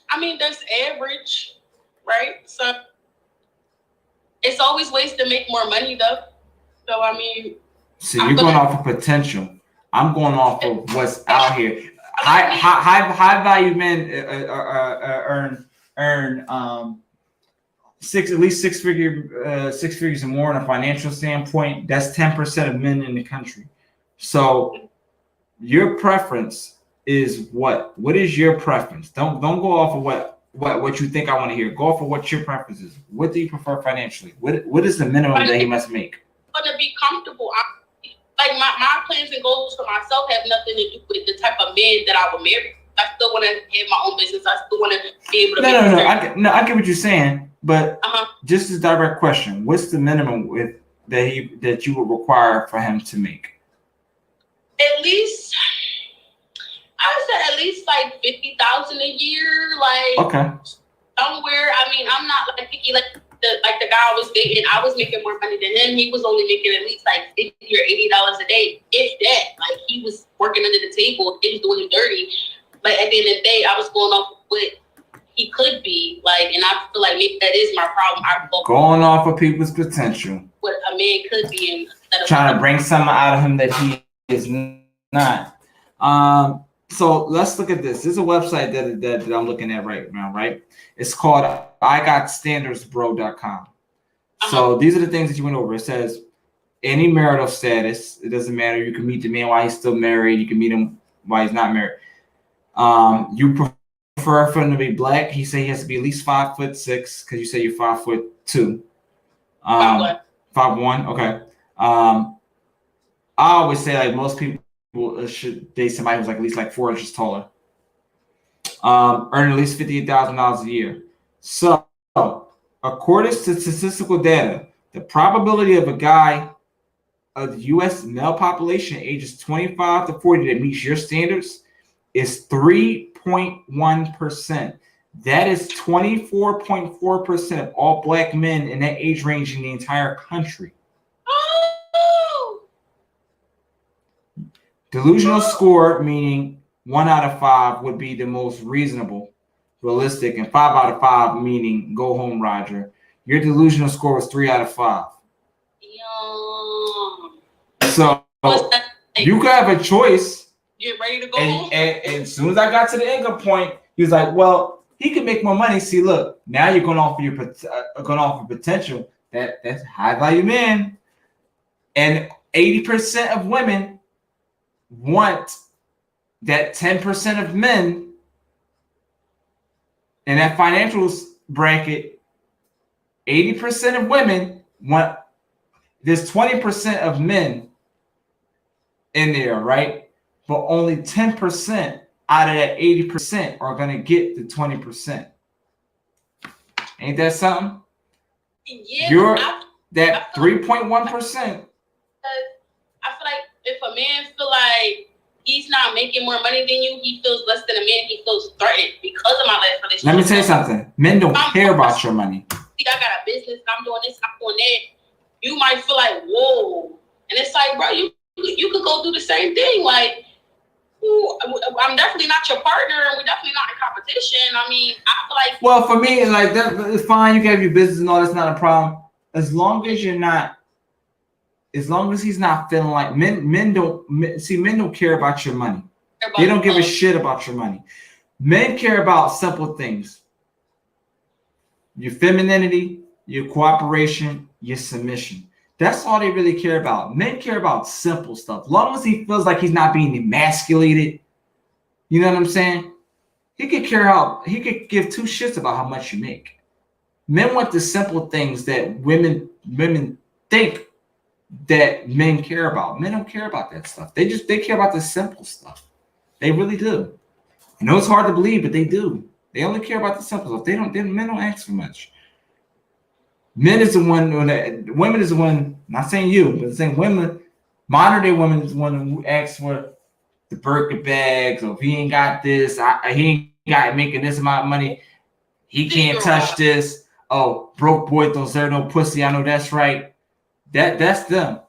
I mean, that's average, right? So it's always ways to make more money, though. So I mean, so you're going off of potential. I'm going off of what's out here. High value men earn at least six figures and more on a financial standpoint. That's 10% of men in the country. So your preference is what? What is your preference? Don't go off of what you think I want to hear. Go off of what your preference is. What do you prefer financially? What is the minimum that he must make? I want to be comfortable. Like my plans and goals for myself have nothing to do with the type of man that I would marry. I still want to have my own business. I still want to be able to. I get what you're saying, but just a direct question: what's the minimum that you would require for him to make? At least, I would say at least like 50,000 a year. Like somewhere. I mean, I'm not like picky like the guy I was dating. I was making more money than him. He was only making at least like $50 or $80 a day, if that. Like he was working under the table. It was doing him dirty. Like at the end of the day, I was going off what he could be. Like, and I feel like maybe that is my problem. I'm going off of people's potential. What a man could be, and trying to bring something out of him that he is not. So let's look at this. This is a website that I'm looking at right now, right? It's called IGotStandardsBro.com. So these are the things that you went over. It says any marital status. It doesn't matter. You can meet the man while he's still married. You can meet him while he's not married. You prefer for him to be black. He said he has to be at least 5'6", because you say you're 5'2". 5'1". Okay. I always say like most people should date somebody who's like at least like 4 inches taller. Earn at least $58,000 a year. So, according to statistical data, the probability of a guy of the U.S. male population ages 25 to 40 that meets your standards is 3.1%. That is 24.4% of all black men in that age range in the entire country. Oh. Delusional score, meaning 1 out of 5 would be the most reasonable, realistic, and 5 out of 5 meaning go home, Roger. Your delusional score was 3 out of 5. So you could have a choice. Get ready to go home. And as soon as I got to the income point, he was like, "Well, he can make more money. See, look, now you're going off potential. That's high value men, and 80% of women want that 10% of men in that financial bracket. 80% of women want. There's 20% of men in there, right? But only 10% out of that 80% are going to get the 20%. Ain't that something? Yeah, You're that 3.1%. I feel like if a man feel like he's not making more money than you, he feels less than a man. He feels threatened because of my last relationship. Let me tell you something. Men don't care about your money. See, I got a business. I'm doing this. I'm doing that. You might feel like, whoa. And it's like, bro, you could go do the same thing. Like, I'm definitely not your partner, and we're definitely not in competition. I mean, I feel like. Well, for me, like that, it's fine. You can have your business and all. That's not a problem. As long as you're not. As long as he's not feeling like men don't care about your money. They don't give a shit about your money. Men care about simple things. Your femininity, your cooperation, your submission. That's all they really care about. Men care about simple stuff. As long as he feels like he's not being emasculated, you know what I'm saying? He could give 2 shits about how much you make. Men want the simple things that women think that men care about. Men don't care about that stuff. They care about the simple stuff. They really do. I know it's hard to believe, but they do. They only care about the simple stuff. Men don't ask for much. Men is the one, women is the one, not saying you, but saying women, modern day women is the one who asks for the Birkin bags, or if he ain't got this, he ain't got making this amount of money, he can't touch this. Oh, broke boy don't serve no pussy. I know that's right. That's them.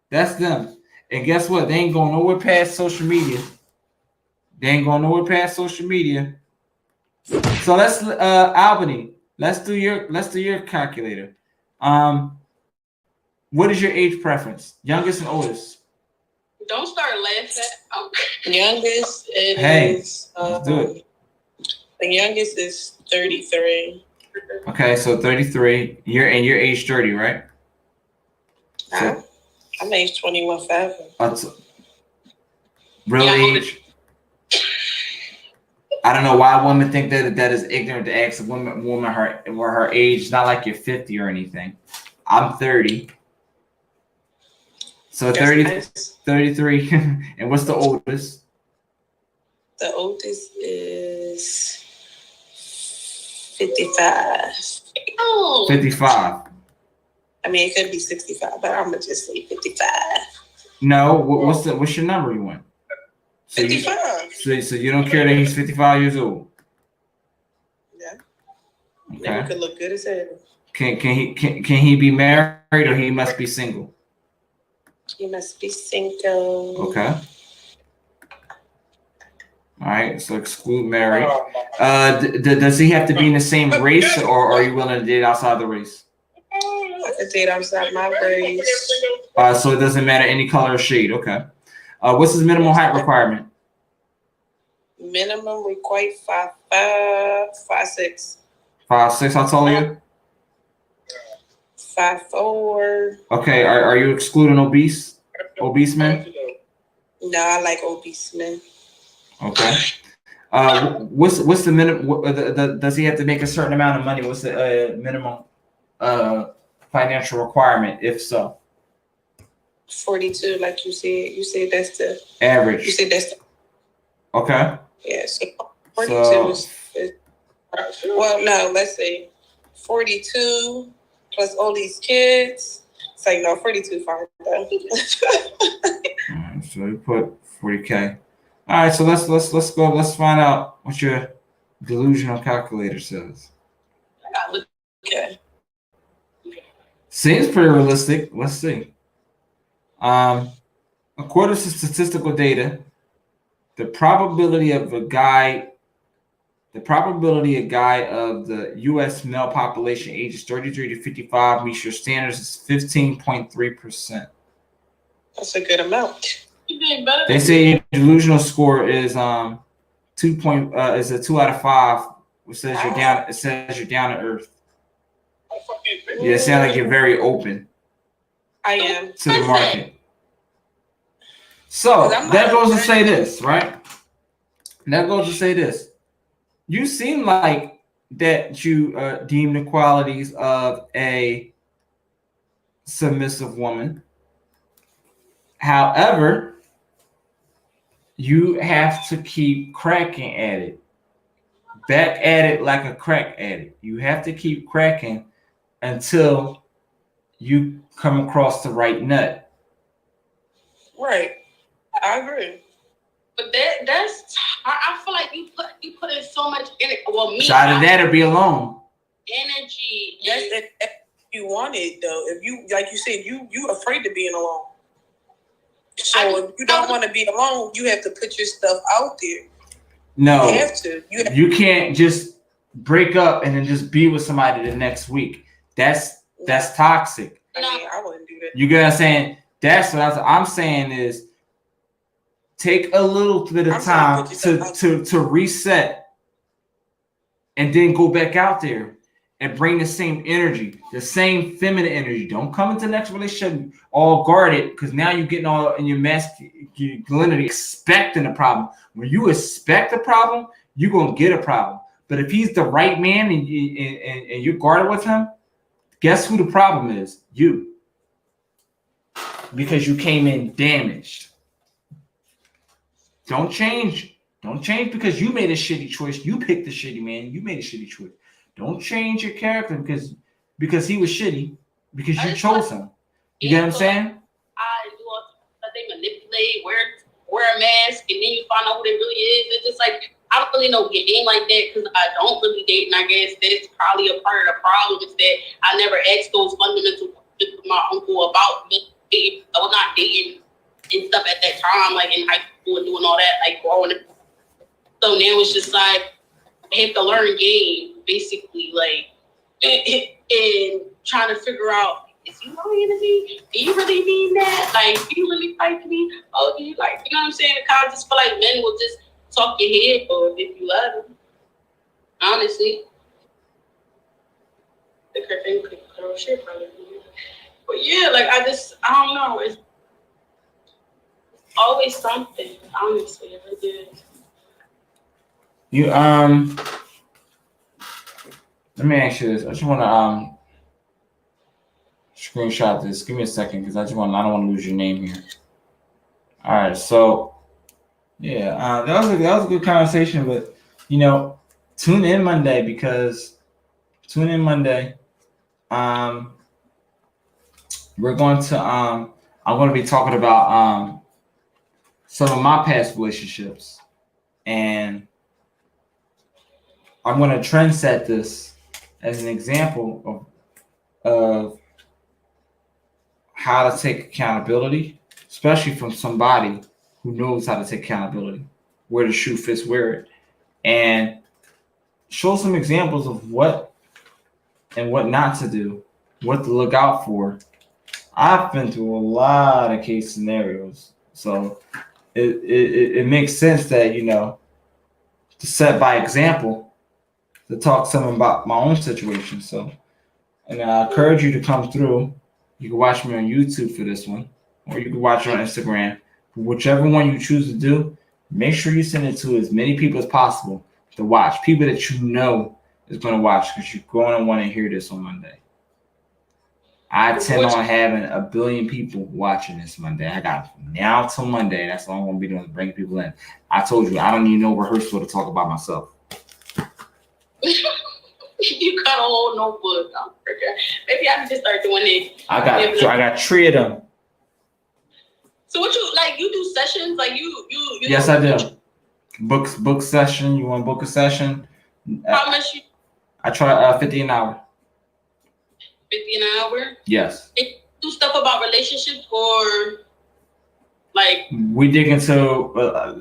That's them. And guess what? They ain't going nowhere past social media. So let's Albany. Let's do your calculator. What is your age preference? Youngest and oldest? Don't start laughing. Oh. Youngest is. Hey, let's do it. The youngest is 33. Okay, so 33. You're age 30, right? So, I'm age 21 forever. Real age? I don't know why women think that is ignorant to ask a woman her age. It's not like you're 50 or anything. I'm 30. So 30, nice. 33. And what's the oldest? The oldest is 55. Oh. 55. I mean, it could be 65, but I'm gonna just say 55. No, what's your number you want? So 55. So you don't care that he's 55 years old? Yeah. Okay. Never could look good as hell. Can he be married, or he must be single? He must be single. Okay. All right, so exclude married. Does he have to be in the same race, or are you willing to date outside the race? I could date outside my race. So it doesn't matter any color or shade. Okay. What's his minimum height requirement? Minimum required 5'5", 5'6". 5'6". How tall are you? 5'4". Okay. Are you excluding obese men? No, I like obese men. Okay. What's the minimum? Does he have to make a certain amount of money? What's the minimum financial requirement? If so, 42, like you said. You said that's the average. You said that's the Okay. Yeah, so 42 So, is well, no, let's say 42 plus all these kids. It's like, no, 42 fine though. all right, so we put 40K. All right, so let's go. Let's find out what your delusional calculator says. Okay. Seems pretty realistic. Let's see. According to statistical data, the probability of a guy of the U.S. male population ages 33 to 55 meets your standards is 15.3%. That's a good amount. They say your delusional score is 2 out of 5, which says you're down. It says you're down to earth. Yeah, it sounds like you're very open. I am to the market. So that goes to say this, right? That goes to say this. You seem like that you deem the qualities of a submissive woman. However, you have to keep cracking at it. Back at it like a crack addict. You have to keep cracking until you come across the right nut. Right. I agree. But I feel like you put in so much energy. Well, me. So either that or be alone. Energy. That's if you want it though. If you, like you said, you afraid of being alone. So if you don't want to be alone, you have to put your stuff out there. No, you have to. You can't just break up and then just be with somebody the next week. That's toxic. I mean, I wouldn't do that. You get what I'm saying? That's what I'm saying is take a little bit of time to reset and then go back out there and bring the same energy, the same feminine energy. Don't come into the next relationship all guarded because now you're getting all in your masculinity expecting a problem. When you expect a problem, you're going to get a problem. But if he's the right man and you're guarded with him, guess who the problem is? You. Because you came in damaged. Don't change. Don't change because you made a shitty choice. You picked the shitty man. You made a shitty choice. Don't change your character because he was shitty because you chose him. You get what I'm saying? They manipulate, wear a mask, and then you find out who they really is. It's just like I don't really know game like that because I don't really date, and I guess that's probably a part of the problem is that I never asked those fundamental questions with my uncle about me. I was not dating and stuff at that time, like in high school and doing all that, like growing up. So now it's just like I have to learn game, basically, like and trying to figure out, is you lying to me? Do you really mean that? Like, do you really fight me? Oh, do you like, you know what I'm saying? Because I just feel like men will just talk your head off if you love them. Honestly. The curtain could throw shit probably. But yeah, like I don't know. It's always something, honestly. It really is. You let me ask you this. I just want to screenshot this. Give me a second because I don't want to lose your name here. All right, so yeah, that was a good conversation, but tune in Monday we're going to I'm going to be talking about some of my past relationships, and I'm going to trend set this as an example of how to take accountability, especially from somebody who knows how to take accountability, where the shoe fits, wear it, and show some examples of what and what not to do, what to look out for. I've been through a lot of case scenarios, so it makes sense that to set by example, to talk to someone about my own situation. So, and I encourage you to come through. You can watch me on YouTube for this one, or you can watch it on Instagram. Whichever one you choose to do, make sure you send it to as many people as possible to watch. People that you know is going to watch because you're going to want to hear this on Monday. I intend on having 1 billion people watching this Monday. I got now till Monday. That's all I'm gonna be doing is bring people in. I told you I don't need no rehearsal to talk about myself. You got a whole notebook. Maybe I need to start doing it. I got 3 of them. So what you like? You do sessions like you Yes, I do. Book session. You want to book a session? How much? I try 50 an hour. 50 an hour. Yes. And you do stuff about relationships or like? We dig into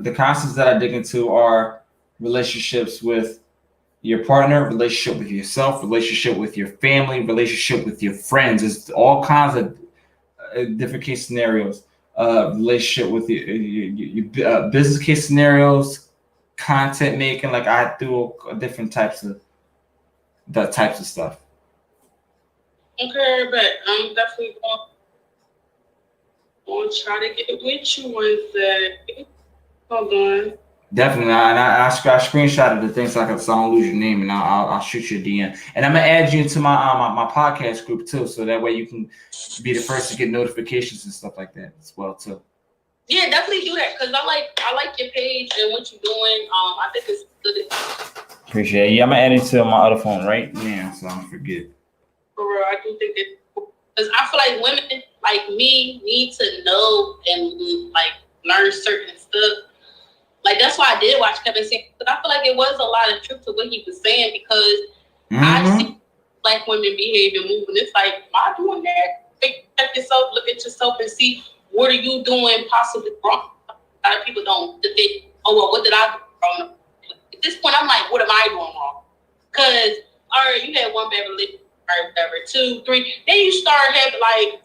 the concepts that I dig into are relationships with your partner, relationship with yourself, relationship with your family, relationship with your friends. It's all kinds of different case scenarios. Relationship with your business case scenarios, content making. Like I do different types of stuff. Okay, but I'm definitely going to try to get with you one day. Hold on. Definitely, I screenshotted the things so I don't lose your name, and I'll shoot you a DM, and I'm gonna add you into my podcast group too, so that way you can be the first to get notifications and stuff like that as well too. Yeah, definitely do that because I like your page and what you're doing. I think it's good. Appreciate it. Yeah, I'm gonna add it to my other phone right now, so I don't forget. For real, I do think it because I feel like women like me need to know and like learn certain stuff. Like that's why I did watch Kevin Samuels, but I feel like it was a lot of truth to what he was saying because I see black women behave and move, and it's like, am I doing that? Check yourself, look at yourself, and see what are you doing possibly wrong. A lot of people don't think, oh well, what did I do wrong? At this point, I'm like, what am I doing wrong? Because all right, you had one bad relationship, or whatever, 2, 3, then you start having like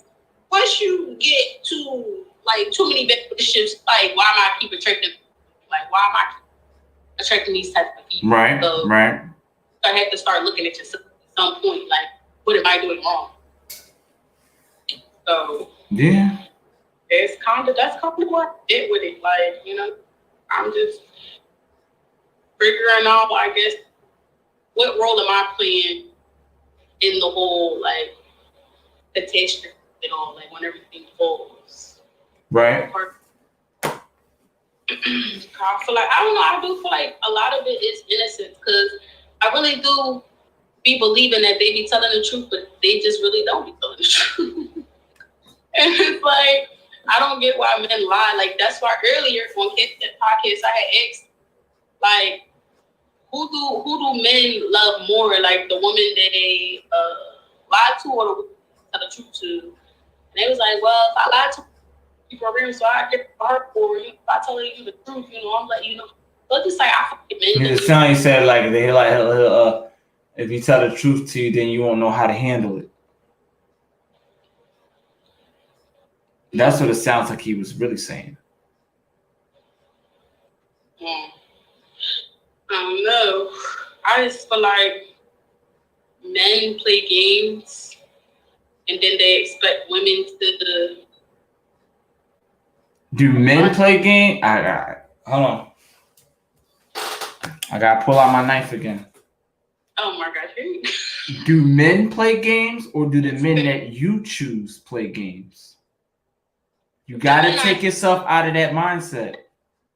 once you get to like too many bad relationships, like why am I keep attracting? Like, why am I attracting these types of people? Right, so right. I have to start looking at yourself at some point. Like, what am I doing wrong? So yeah, that's kind of what I did with it. Like, you know, I'm just figuring out, I guess, what role am I playing in the whole like catastrophe and all, like when everything falls. Right. I feel like I do feel like a lot of it is innocence because I really do be believing that they be telling the truth, but they just really don't be telling the truth. And it's like I don't get why men lie. Like that's why earlier on that podcast I had asked, like, who do men love more? Like the woman they lie to or the woman they tell the truth to? And they was like, well, if I lie to for real, so I get her for you. If I tell you the truth, you know, I'm letting you know. But just like I fucking men. The sound you said like they like if you tell the truth to you, then you won't know how to handle it. That's what it sounds like he was really saying. I don't know. I just feel like men play games, and then they expect women to. Do men play game? Hold on. I gotta pull out my knife again. Oh my gosh. Do men play games or do the men that you choose play games? You gotta take yourself out of that mindset.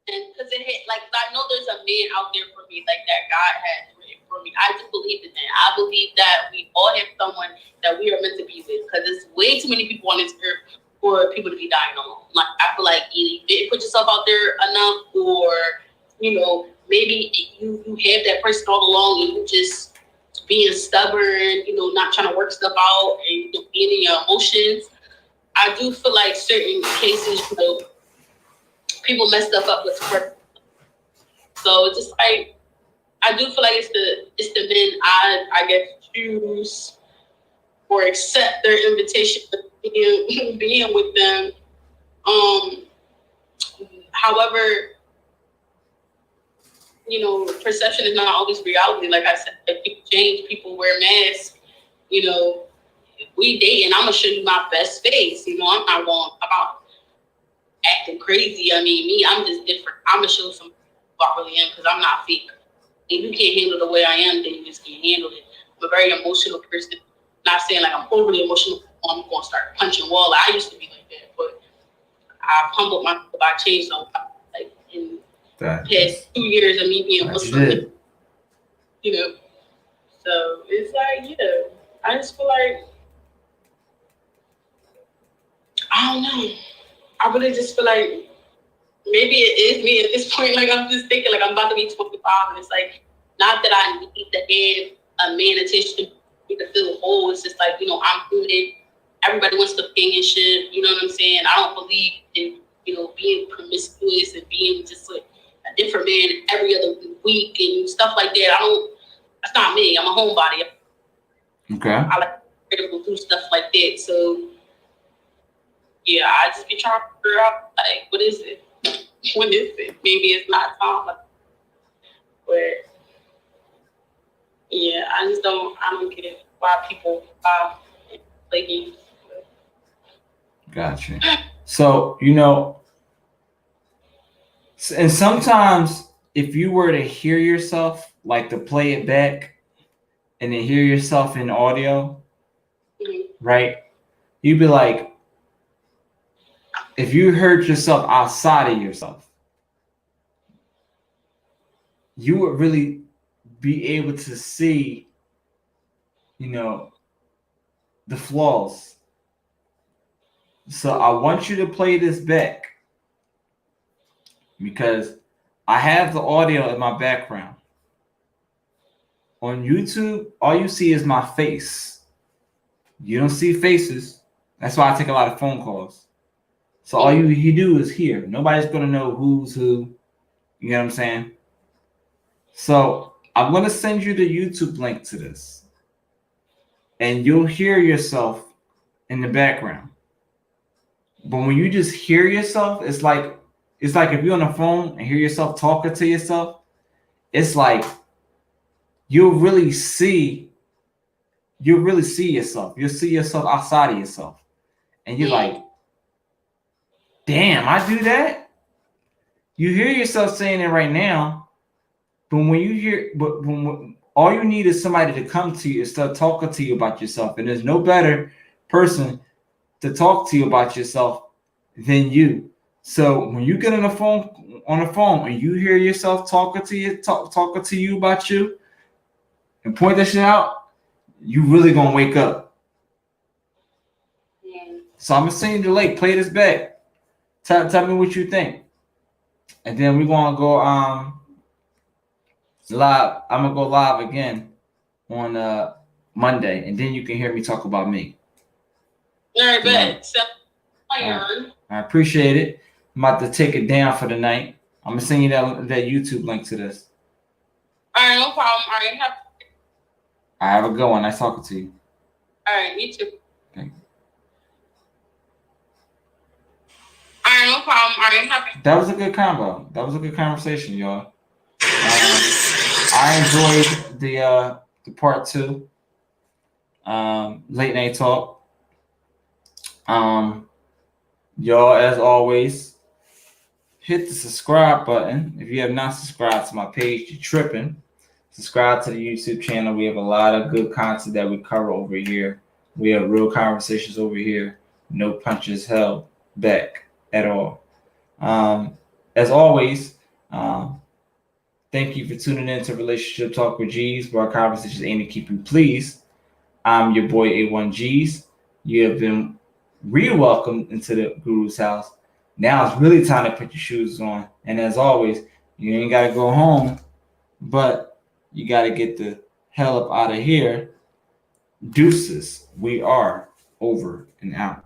Because I know there's a man out there for me, like that God had written for me. I do believe in that. I believe that we all have someone that we are meant to be with. Because there's way too many people on this earth for people to be dying alone. Like I feel like either you didn't put yourself out there enough, or you know, maybe you have that person all along and you just being stubborn, you know, not trying to work stuff out and you know, being in your emotions. I do feel like certain cases, you know, people mess stuff up with work. So it's just like I do feel like it's the men I guess choose or accept their invitation to being with them. However, you know, perception is not always reality. Like I said, people change, people wear masks. You know, if we dating, I'm gonna show you my best face. You know, I'm not going about acting crazy. I mean, me, I'm just different. I'm gonna show some who I really am because I'm not fake. If you can't handle the way I am, then you just can't handle it. I'm a very emotional person. Not saying like I'm overly emotional I'm going to start punching wall. I used to be like that, but I've humbled myself. I changed a lot. Like in the past 2 years of me being Muslim, you know. So it's like, yeah, I just feel like, I don't know. I really just feel like maybe it is me at this point. Like, I'm just thinking, like, I'm about to be 25, and it's like, not that I need to have a man attention to feel whole. It's just like, I'm human. Everybody wants companionship. You know what I'm saying? I don't believe in, being promiscuous and being just like a different man every other week and stuff like that. That's not me. I'm a homebody. Okay. I like to do stuff like that. So, yeah, I just be trying to figure out, like, what is it? When is it? Maybe it's not time. But, yeah, I don't get why people play games. Gotcha. So, and sometimes if you were to hear yourself, like to play it back and then hear yourself in audio, right? You'd be like, if you heard yourself outside of yourself, you would really be able to see, the flaws. So I want you to play this back because I have the audio in my background. On YouTube, all you see is my face. You don't see faces. That's why I take a lot of phone calls. So all you do is hear. Nobody's going to know who's who. You know what I'm saying? So I'm going to send you the YouTube link to this. And you'll hear yourself in the background. But when you just hear yourself, it's like if you're on the phone and hear yourself talking to yourself, it's like you'll really see yourself. You'll see yourself outside of yourself. And you're like, damn, I do that? You hear yourself saying it right now, but when all you need is somebody to come to you and start talking to you about yourself. And there's no better person to talk to you about yourself than you. So when you get on the phone and you hear yourself talking to you about you and point that shit out, you really gonna wake up. Yeah. So I'm gonna send you the link. Play this back. Tell me what you think, and then we're gonna go live. I'm gonna go live again on Monday, and then you can hear me talk about me. All right, bet. So, I appreciate it. I'm about to take it down for the night. I'm gonna send you that YouTube link to this. All right, no problem. All right, I have a good one. Nice talking to you. All right, you too. Thank you. All right, no problem. All right, that was a good combo. That was a good conversation, y'all. I enjoyed the part 2. Late night talk. Y'all, as always, hit the subscribe button. If you have not subscribed to my page, you're tripping. Subscribe to the YouTube channel. We have a lot of good content that we cover over here. We have real conversations over here. No punches held back at all. As always, thank you for tuning in to Relationship Talk with G's, where our conversations aim to keep you pleased. I'm your boy A1G's. You have been re-welcomed into the Guru's house. Now it's really time to put your shoes on. And as always, you ain't got to go home, but you got to get the hell up out of here. Deuces. We are over and out.